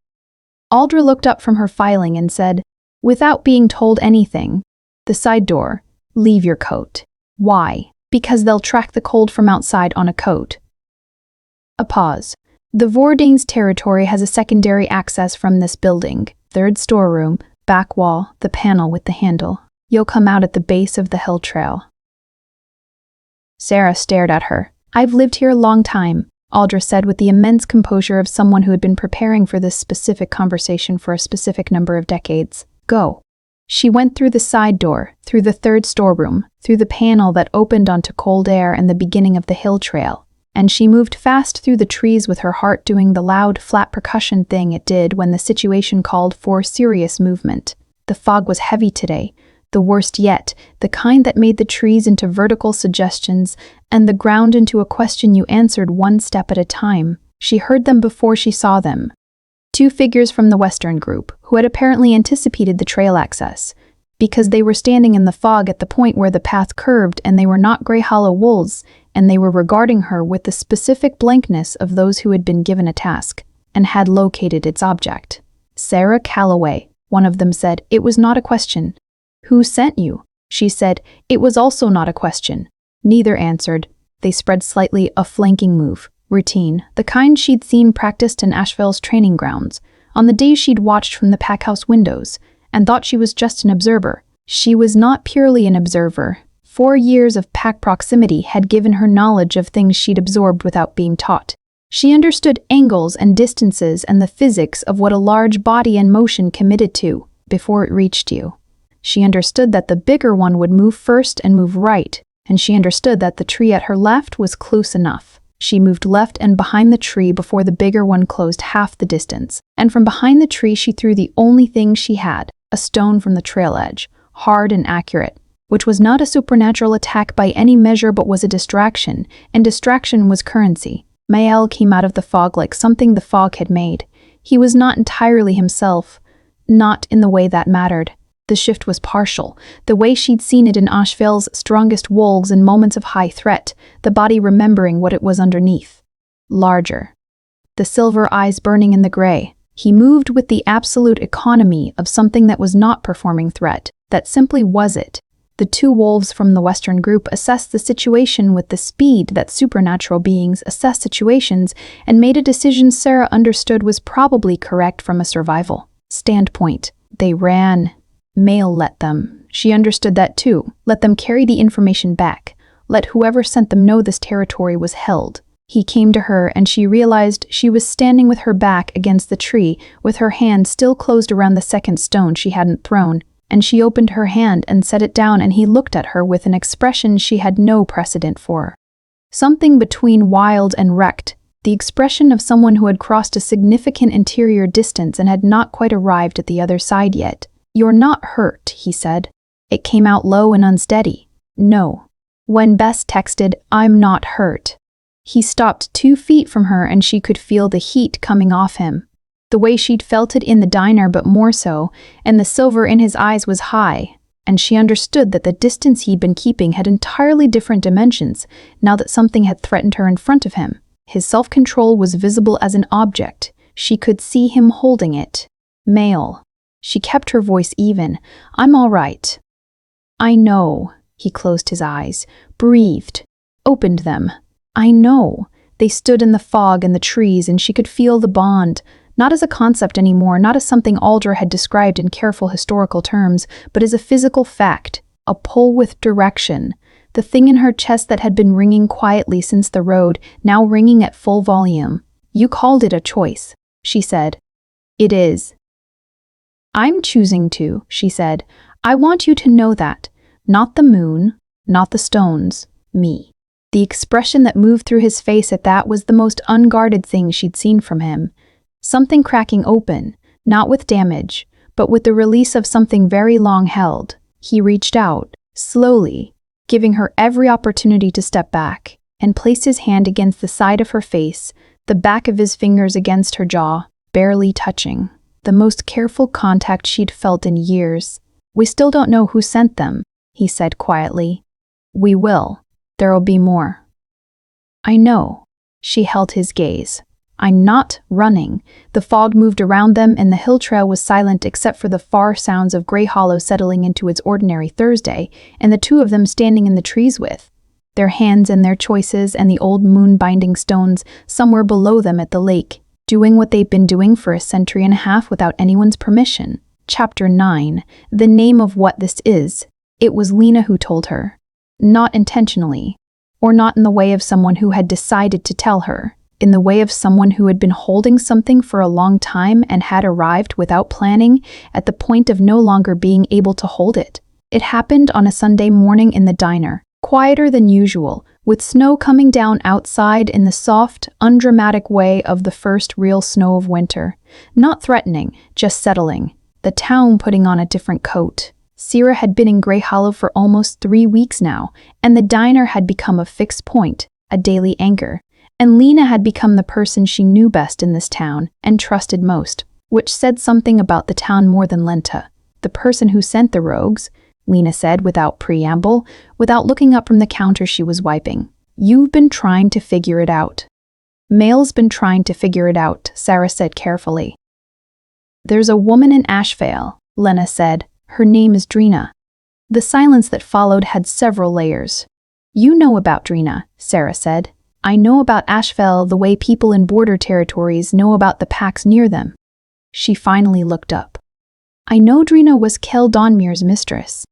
Aldra looked up from her filing and said, without being told anything, "The side door. Leave your coat." "Why?" "Because they'll track the cold from outside on a coat." A pause. "The Vordane's territory has a secondary access from this building. 3rd storeroom, back wall, the panel with the handle. You'll come out at the base of the hill trail." Sarah stared at her. "I've lived here a long time," Aldra said with the immense composure of someone who had been preparing for this specific conversation for a specific number of decades. "Go." She went through the side door, through the 3rd storeroom, through the panel that opened onto cold air and the beginning of the hill trail. And she moved fast through the trees with her heart doing the loud, flat percussion thing it did when the situation called for serious movement. The fog was heavy today, the worst yet, the kind that made the trees into vertical suggestions and the ground into a question you answered one step at a time. She heard them before she saw them. 2 figures from the Western group, who had apparently anticipated the trail access, because they were standing in the fog at the point where the path curved, and they were not Grey Hollow wolves, and they were regarding her with the specific blankness of those who had been given a task, and had located its object. "Sarah Calloway," one of them said. "It was not a question." "Who sent you?" She said. "It was also not a question." Neither answered. They spread slightly, a flanking move. Routine, the kind she'd seen practiced in Asheville's training grounds, on the days she'd watched from the packhouse windows, and thought she was just an observer. She was not purely an observer. 4 years of pack proximity had given her knowledge of things she'd absorbed without being taught. She understood angles and distances and the physics of what a large body in motion committed to before it reached you. She understood that the bigger one would move first and move right, and she understood that the tree at her left was close enough. She moved left and behind the tree before the bigger one closed half the distance, and from behind the tree she threw the only thing she had, a stone from the trail edge, hard and accurate, which was not a supernatural attack by any measure but was a distraction, and distraction was currency. Mael came out of the fog like something the fog had made. He was not entirely himself, not in the way that mattered. The shift was partial, the way she'd seen it in Ashvel's strongest wolves in moments of high threat, the body remembering what it was underneath. Larger. The silver eyes burning in the gray. He moved with the absolute economy of something that was not performing threat, that simply was it. The two wolves from the Western group assessed the situation with the speed that supernatural beings assess situations and made a decision Sarah understood was probably correct from a survival standpoint. They ran. Mail let them. She understood that too. Let them carry the information back. Let whoever sent them know this territory was held. He came to her and she realized she was standing with her back against the tree, with her hand still closed around the second stone she hadn't thrown. And she opened her hand and set it down, and he looked at her with an expression she had no precedent for. Something between wild and wrecked, the expression of someone who had crossed a significant interior distance and had not quite arrived at the other side yet. "You're not hurt," he said. It came out low and unsteady. "No." When Bess texted, "I'm not hurt." He stopped 2 feet from her and she could feel the heat coming off him. The way she'd felt it in the diner, but more so, and the silver in his eyes was high, and she understood that the distance he'd been keeping had entirely different dimensions, now that something had threatened her in front of him. His self-control was visible as an object. She could see him holding it. Male. She kept her voice even. "I'm all right." "I know." He closed his eyes, breathed, opened them. "I know." They stood in the fog and the trees, and she could feel the bond. Not as a concept anymore, not as something Alder had described in careful historical terms, but as a physical fact, a pull with direction. The thing in her chest that had been ringing quietly since the road, now ringing at full volume. "You called it a choice," she said. "It is." "I'm choosing to," she said. "I want you to know that. Not the moon, not the stones, me." The expression that moved through his face at that was the most unguarded thing she'd seen from him. Something cracking open, not with damage, but with the release of something very long held. He reached out, slowly, giving her every opportunity to step back, and placed his hand against the side of her face, the back of his fingers against her jaw, barely touching. The most careful contact she'd felt in years. "We still don't know who sent them," he said quietly. "We will. There'll be more." "I know." She held his gaze. "I'm not running." The fog moved around them and the hill trail was silent except for the far sounds of Grey Hollow settling into its ordinary Thursday, and the two of them standing in the trees with their hands and their choices and the old moon binding stones somewhere below them at the lake, doing what they've been doing for a century and a half without anyone's permission. Chapter 9. The name of what this is. It was Lena who told her. Not intentionally, or not in the way of someone who had decided to tell her. In the way of someone who had been holding something for a long time and had arrived without planning at the point of no longer being able to hold it. It happened on a Sunday morning in the diner, quieter than usual, with snow coming down outside in the soft, undramatic way of the first real snow of winter. Not threatening, just settling. The town putting on a different coat. Sierra had been in Grey Hollow for almost 3 weeks now, and the diner had become a fixed point, a daily anchor. And Lena had become the person she knew best in this town and trusted most, which said something about the town more than Lenta. The person who sent the rogues, Lena said without preamble, without looking up from the counter she was wiping. "You've been trying to figure it out." "Mail's been trying to figure it out," Sarah said carefully. "There's a woman in Ashvale," Lena said. "Her name is Drina." The silence that followed had several layers. "You know about Drina," Sarah said. "I know about Ashvale the way people in border territories know about the packs near them." She finally looked up. "I know Drina was Kel Donmir's mistress."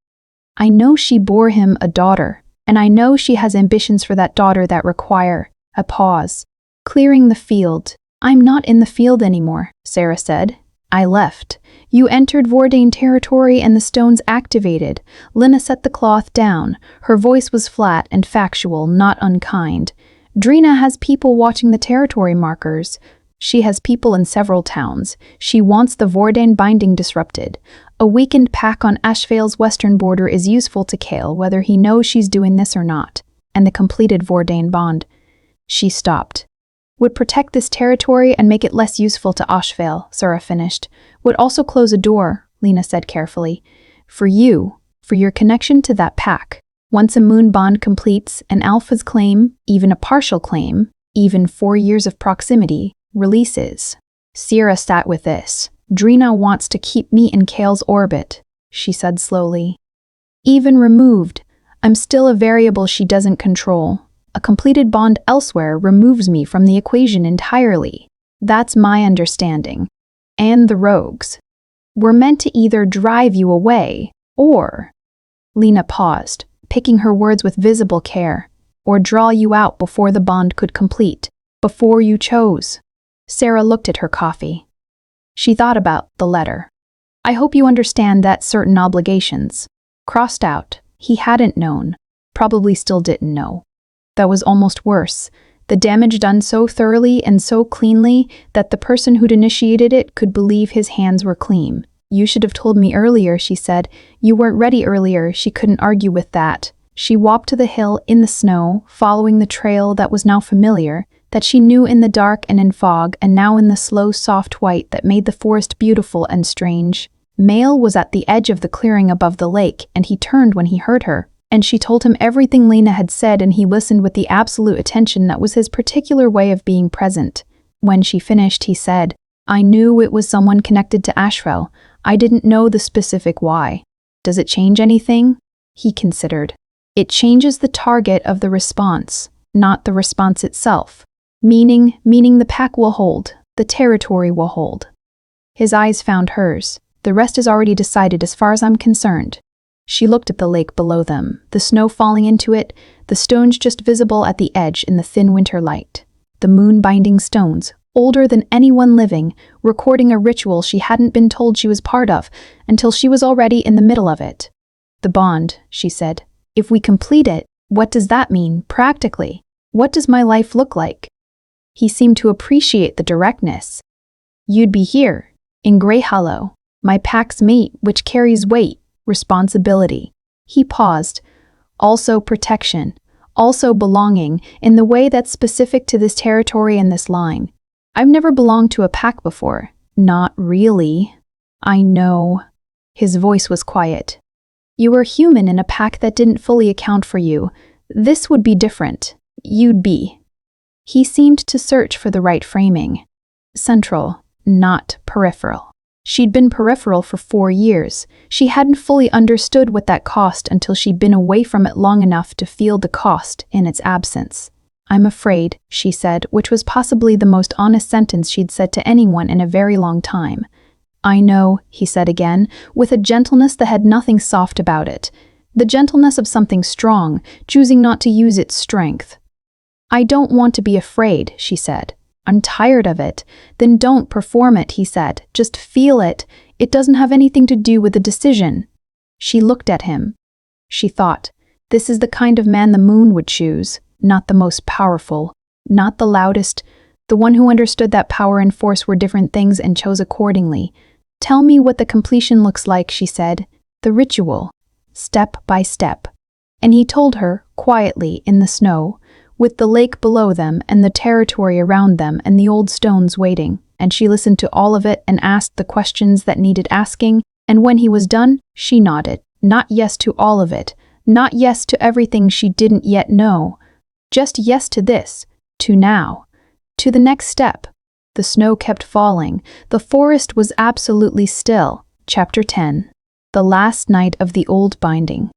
I know she bore him a daughter, and I know she has ambitions for that daughter that require a pause. Clearing the field. I'm not in the field anymore, Sarah said. I left. You entered Vordain territory and the stones activated. Lina set the cloth down. Her voice was flat and factual, not unkind. Drina has people watching the territory markers. She has people in several towns. She wants the Vordain binding disrupted. A weakened pack on Ashvale's western border is useful to Kale, whether he knows she's doing this or not. And the completed Vordain bond. She stopped. Would protect this territory and make it less useful to Ashvale, Sarah finished. Would also close a door, Lina said carefully. For you, for your connection to that pack. Once a moon bond completes, an alpha's claim, even a partial claim, even 4 years of proximity, releases. Sierra sat with this. Drina wants to keep me in Kale's orbit, she said slowly. Even removed, I'm still a variable she doesn't control. A completed bond elsewhere removes me from the equation entirely. That's my understanding. And the rogues. We're meant to either drive you away, or… Lina paused, picking her words with visible care, or draw you out before the bond could complete, before you chose. Sarah looked at her coffee. She thought about the letter. I hope you understand that certain obligations. Crossed out, he hadn't known, probably still didn't know. That was almost worse. The damage done so thoroughly and so cleanly that the person who'd initiated it could believe his hands were clean. You should have told me earlier, she said. You weren't ready earlier, she couldn't argue with that. She walked to the hill in the snow, following the trail that was now familiar, that she knew in the dark and in fog, and now in the slow, soft white that made the forest beautiful and strange. Mael was at the edge of the clearing above the lake, and he turned when he heard her. And she told him everything Lina had said, and he listened with the absolute attention that was his particular way of being present. When she finished, he said, I knew it was someone connected to Ashvale. I didn't know the specific why. Does it change anything? He considered. It changes the target of the response, not the response itself. Meaning the pack will hold, the territory will hold. His eyes found hers. The rest is already decided as far as I'm concerned. She looked at the lake below them, the snow falling into it, the stones just visible at the edge in the thin winter light. The moon-binding stones, older than anyone living, recording a ritual she hadn't been told she was part of until she was already in the middle of it. The bond, she said. If we complete it, what does that mean, practically? What does my life look like? He seemed to appreciate the directness. You'd be here, in Grey Hollow, my pack's mate, which carries weight. Responsibility. He paused. Also protection. Also belonging, in the way that's specific to this territory and this line. I've never belonged to a pack before. Not really. I know. His voice was quiet. You were human in a pack that didn't fully account for you. This would be different. You'd be. He seemed to search for the right framing. Central, not peripheral. She'd been peripheral for 4 years. She hadn't fully understood what that cost until she'd been away from it long enough to feel the cost in its absence. I'm afraid, she said, which was possibly the most honest sentence she'd said to anyone in a very long time. I know, he said again, with a gentleness that had nothing soft about it. The gentleness of something strong, choosing not to use its strength. I don't want to be afraid, she said. I'm tired of it. Then don't perform it, he said. Just feel it. It doesn't have anything to do with the decision. She looked at him. She thought, this is the kind of man the moon would choose, not the most powerful, not the loudest, the one who understood that power and force were different things and chose accordingly. Tell me what the completion looks like, she said. The ritual, step by step. And he told her, quietly, in the snow, with the lake below them and the territory around them and the old stones waiting, and she listened to all of it and asked the questions that needed asking, and when he was done, she nodded. Not yes to all of it, not yes to everything she didn't yet know, just yes to this, to now, to the next step. The snow kept falling. The forest was absolutely still. Chapter 10. The last night of the old binding.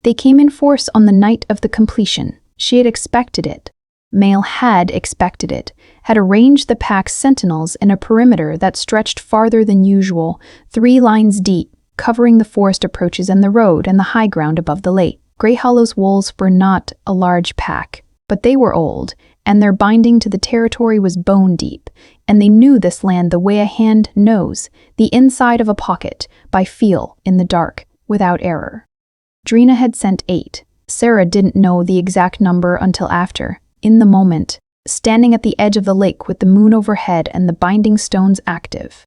They came in force on the night of the completion. She had expected it. Mael had expected it, had arranged the pack's sentinels in a perimeter that stretched farther than usual, 3 lines deep, covering the forest approaches and the road and the high ground above the lake. Grey Hollow's wolves were not a large pack, but they were old, and their binding to the territory was bone deep, and they knew this land the way a hand knows, the inside of a pocket, by feel, in the dark, without error. Drina had sent 8. Sarah didn't know the exact number until after, in the moment, standing at the edge of the lake with the moon overhead and the binding stones active.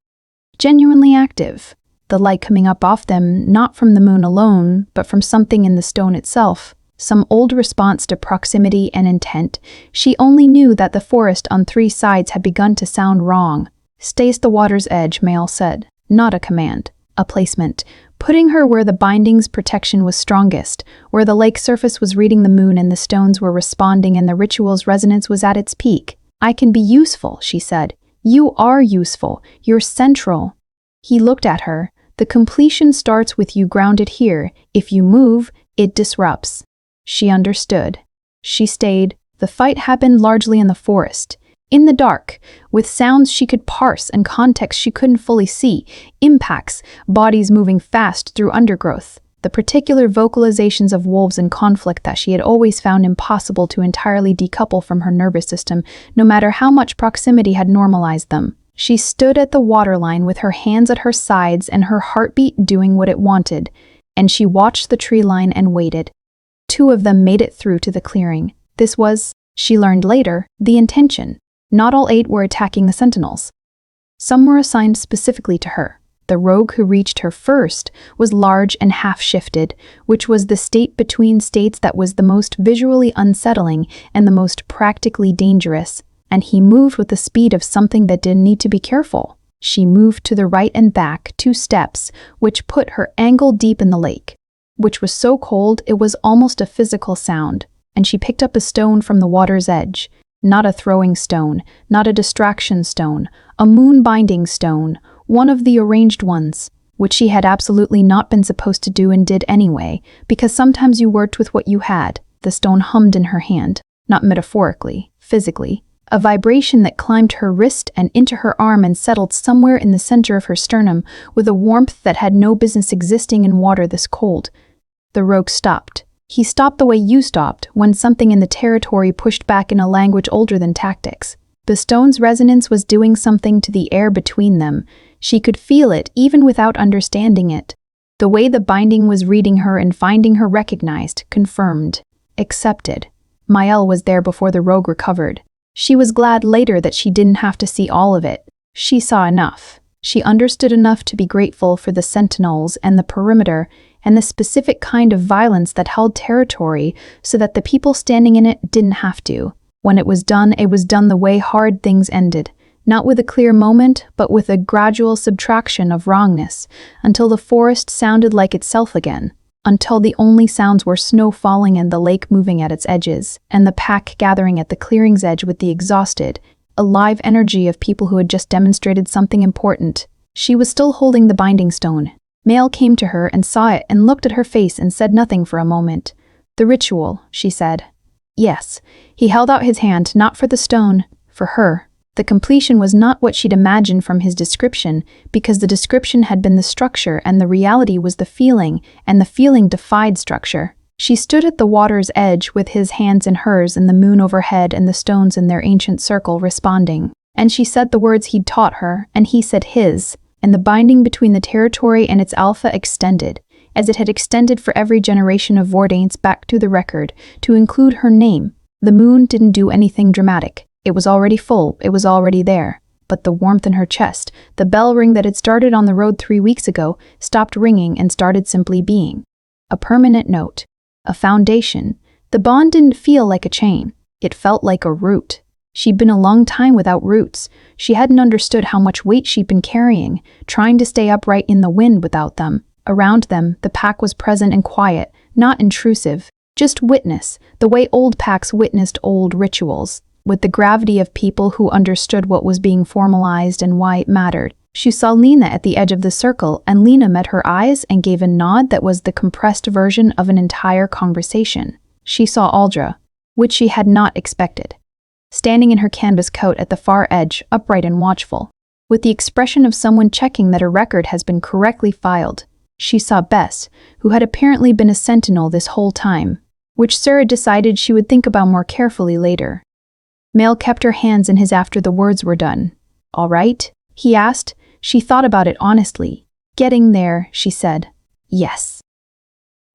Genuinely active. The light coming up off them not from the moon alone, but from something in the stone itself, some old response to proximity and intent. She only knew that the forest on 3 sides had begun to sound wrong. "Stays the water's edge," Mael said. Not a command, a placement, putting her where the binding's protection was strongest, where the lake surface was reading the moon and the stones were responding and the ritual's resonance was at its peak. "I can be useful," she said. "You are useful. You're central." He looked at her. "The completion starts with you grounded here. If you move, it disrupts." She understood. She stayed. The fight happened largely in the forest. In the dark, with sounds she could parse and context she couldn't fully see, impacts, bodies moving fast through undergrowth, the particular vocalizations of wolves in conflict that she had always found impossible to entirely decouple from her nervous system, no matter how much proximity had normalized them. She stood at the waterline with her hands at her sides and her heartbeat doing what it wanted, and she watched the tree line and waited. 2 of them made it through to the clearing. This was, she learned later, the intention. Not all 8 were attacking the sentinels. Some were assigned specifically to her. The rogue who reached her first was large and half-shifted, which was the state between states that was the most visually unsettling and the most practically dangerous, and he moved with the speed of something that didn't need to be careful. She moved to the right and back 2 steps, which put her ankle deep in the lake, which was so cold it was almost a physical sound, and she picked up a stone from the water's edge. Not a throwing stone, not a distraction stone, a moon-binding stone, one of the arranged ones, which she had absolutely not been supposed to do and did anyway, because sometimes you worked with what you had. The stone hummed in her hand, not metaphorically, physically. A vibration that climbed her wrist and into her arm and settled somewhere in the center of her sternum with a warmth that had no business existing in water this cold. The rogue stopped. He stopped the way you stopped when something in the territory pushed back in a language older than tactics. The stone's resonance was doing something to the air between them. She could feel it even without understanding it. The way the binding was reading her and finding her recognized, confirmed, accepted. Mael was there before the rogue recovered. She was glad later that she didn't have to see all of it. She saw enough. She understood enough to be grateful for the sentinels and the perimeter and the specific kind of violence that held territory so that the people standing in it didn't have to. When it was done the way hard things ended, not with a clear moment, but with a gradual subtraction of wrongness, until the forest sounded like itself again, until the only sounds were snow falling and the lake moving at its edges, and the pack gathering at the clearing's edge with the exhausted, alive energy of people who had just demonstrated something important. She was still holding the binding stone. Mael came to her and saw it and looked at her face and said nothing for a moment. "The ritual," she said. "Yes." He held out his hand, not for the stone, for her. The completion was not what she'd imagined from his description, because the description had been the structure and the reality was the feeling, and the feeling defied structure. She stood at the water's edge with his hands in hers and the moon overhead and the stones in their ancient circle responding. And she said the words he'd taught her, and he said his, and the binding between the territory and its alpha extended, as it had extended for every generation of Vordaints back to the record, to include her name. The moon didn't do anything dramatic. It was already full, it was already there. But the warmth in her chest, the bell ring that had started on the road 3 weeks ago, stopped ringing and started simply being. A permanent note. A foundation. The bond didn't feel like a chain. It felt like a root. She'd been a long time without roots. She hadn't understood how much weight she'd been carrying, trying to stay upright in the wind without them. Around them, the pack was present and quiet, not intrusive, just witness, the way old packs witnessed old rituals, with the gravity of people who understood what was being formalized and why it mattered. She saw Lena at the edge of the circle, and Lena met her eyes and gave a nod that was the compressed version of an entire conversation. She saw Aldra, which she had not expected, standing in her canvas coat at the far edge, upright and watchful, with the expression of someone checking that a record has been correctly filed. She saw Bess, who had apparently been a sentinel this whole time, which Sarah decided she would think about more carefully later. Male kept her hands in his after the words were done. "All right?" he asked. She thought about it honestly. "Getting there," she said. "Yes."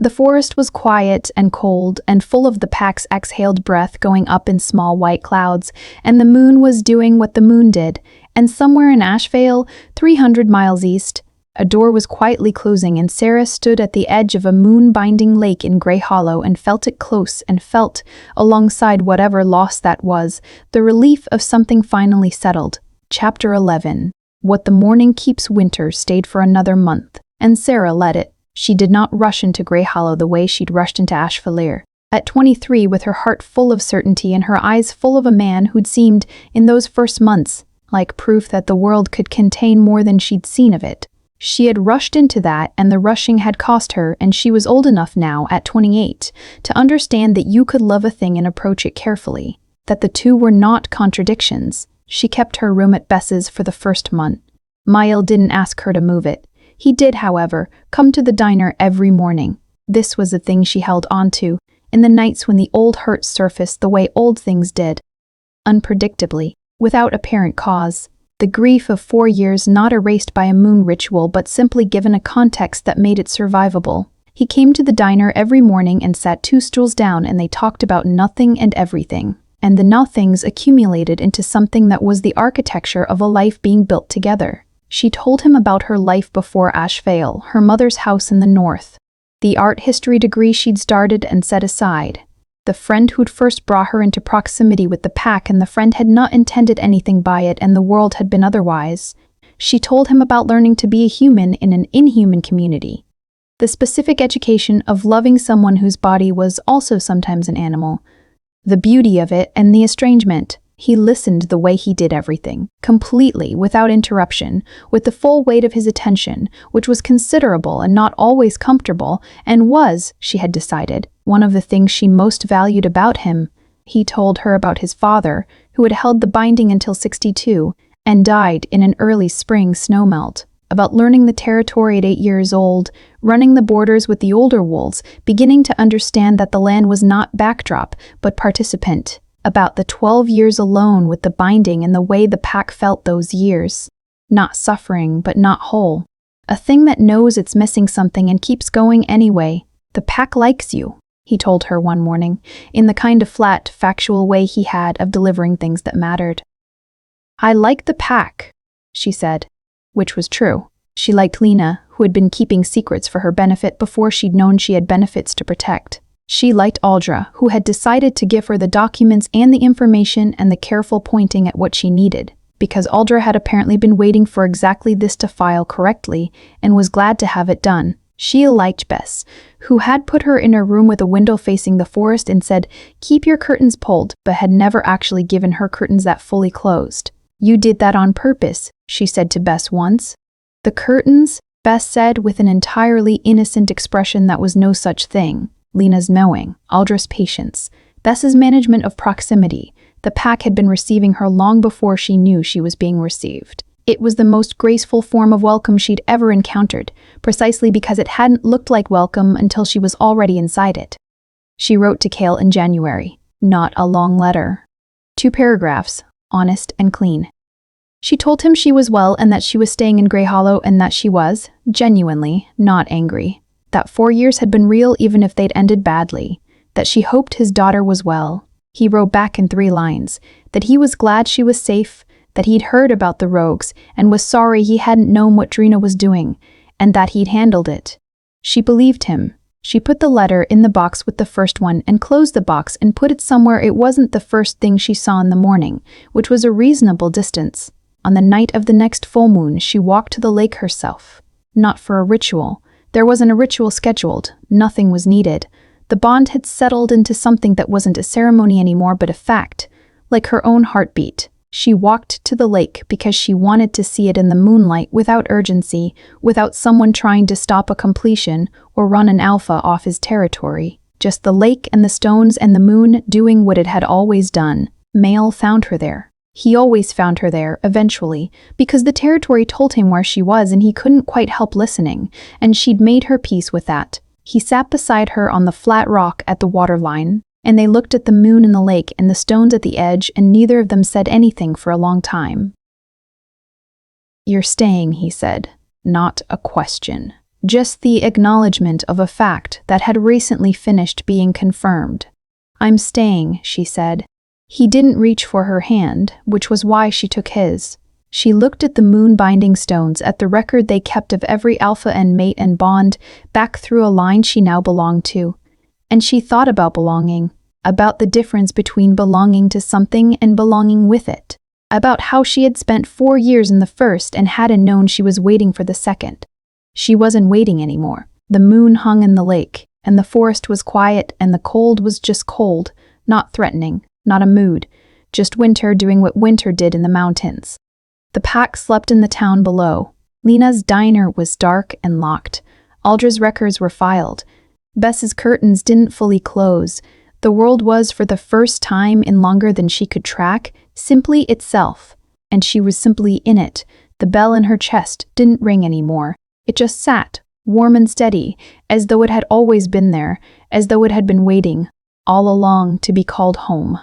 The forest was quiet and cold and full of the pack's exhaled breath going up in small white clouds, and the moon was doing what the moon did, and somewhere in Ashevale, 300 miles east, a door was quietly closing, and Sarah stood at the edge of a moon-binding lake in Grey Hollow and felt it close and felt, alongside whatever loss that was, the relief of something finally settled. Chapter 11. What the morning keeps winter stayed for another month, and Sarah let it. She did not rush into Grey Hollow the way she'd rushed into Ashevale. At 23, with her heart full of certainty and her eyes full of a man who'd seemed, in those first months, like proof that the world could contain more than she'd seen of it. She had rushed into that, and the rushing had cost her, and she was old enough now, at 28, to understand that you could love a thing and approach it carefully, that the two were not contradictions. She kept her room at Bess's for the first month. Mile didn't ask her to move it. He did, however, come to the diner every morning. This was the thing she held on to, in the nights when the old hurt surfaced the way old things did. Unpredictably, without apparent cause. The grief of 4 years not erased by a moon ritual but simply given a context that made it survivable. He came to the diner every morning and sat 2 stools down, and they talked about nothing and everything. And the nothings accumulated into something that was the architecture of a life being built together. She told him about her life before Ashevale, her mother's house in the north, the art history degree she'd started and set aside, the friend who'd first brought her into proximity with the pack, and the friend had not intended anything by it and the world had been otherwise. She told him about learning to be a human in an inhuman community, the specific education of loving someone whose body was also sometimes an animal, the beauty of it and the estrangement. He listened the way he did everything, completely, without interruption, with the full weight of his attention, which was considerable and not always comfortable, and was, she had decided, one of the things she most valued about him. He told her about his father, who had held the binding until 62, and died in an early spring snowmelt, about learning the territory at 8 years old, running the borders with the older wolves, beginning to understand that the land was not backdrop, but participant, about the 12 years alone with the binding and the way the pack felt those years. Not suffering, but not whole. A thing that knows it's missing something and keeps going anyway. "The pack likes you," he told her one morning, in the kind of flat, factual way he had of delivering things that mattered. "I like the pack," she said, which was true. She liked Lena, who had been keeping secrets for her benefit before she'd known she had benefits to protect. She liked Aldra, who had decided to give her the documents and the information and the careful pointing at what she needed, because Aldra had apparently been waiting for exactly this to file correctly and was glad to have it done. She liked Bess, who had put her in a room with a window facing the forest and said, "Keep your curtains pulled," but had never actually given her curtains that fully closed. "You did that on purpose," she said to Bess once. "The curtains?" Bess said with an entirely innocent expression that was no such thing. Lena's knowing, Aldra's patience, Bess's management of proximity. The pack had been receiving her long before she knew she was being received. It was the most graceful form of welcome she'd ever encountered, precisely because it hadn't looked like welcome until she was already inside it. She wrote to Cale in January, not a long letter. 2 paragraphs, honest and clean. She told him she was well and that she was staying in Grey Hollow and that she was, genuinely, not angry. That 4 years had been real even if they'd ended badly, that she hoped his daughter was well. He wrote back in 3 lines, that he was glad she was safe, that he'd heard about the rogues and was sorry he hadn't known what Drina was doing, and that he'd handled it. She believed him. She put the letter in the box with the first one and closed the box and put it somewhere it wasn't the first thing she saw in the morning, which was a reasonable distance. On the night of the next full moon, she walked to the lake herself. Not for a ritual. There wasn't a ritual scheduled. Nothing was needed. The bond had settled into something that wasn't a ceremony anymore but a fact, like her own heartbeat. She walked to the lake because she wanted to see it in the moonlight without urgency, without someone trying to stop a completion or run an alpha off his territory. Just the lake and the stones and the moon doing what it had always done. Male found her there. He always found her there, eventually, because the territory told him where she was and he couldn't quite help listening, and she'd made her peace with that. He sat beside her on the flat rock at the waterline, and they looked at the moon in the lake and the stones at the edge, and neither of them said anything for a long time. "You're staying," he said. Not a question. Just the acknowledgement of a fact that had recently finished being confirmed. "I'm staying," she said. He didn't reach for her hand, which was why she took his. She looked at the moon-binding stones, at the record they kept of every alpha and mate and bond, back through a line she now belonged to. And she thought about belonging, about the difference between belonging to something and belonging with it, about how she had spent 4 years in the first and hadn't known she was waiting for the second. She wasn't waiting anymore. The moon hung in the lake, and the forest was quiet, and the cold was just cold, not threatening, not a mood, just winter doing what winter did in the mountains. The pack slept in the town below. Lena's diner was dark and locked. Aldra's records were filed. Bess's curtains didn't fully close. The world was, for the first time in longer than she could track, simply itself. And she was simply in it. The bell in her chest didn't ring anymore. It just sat, warm and steady, as though it had always been there, as though it had been waiting, all along, to be called home.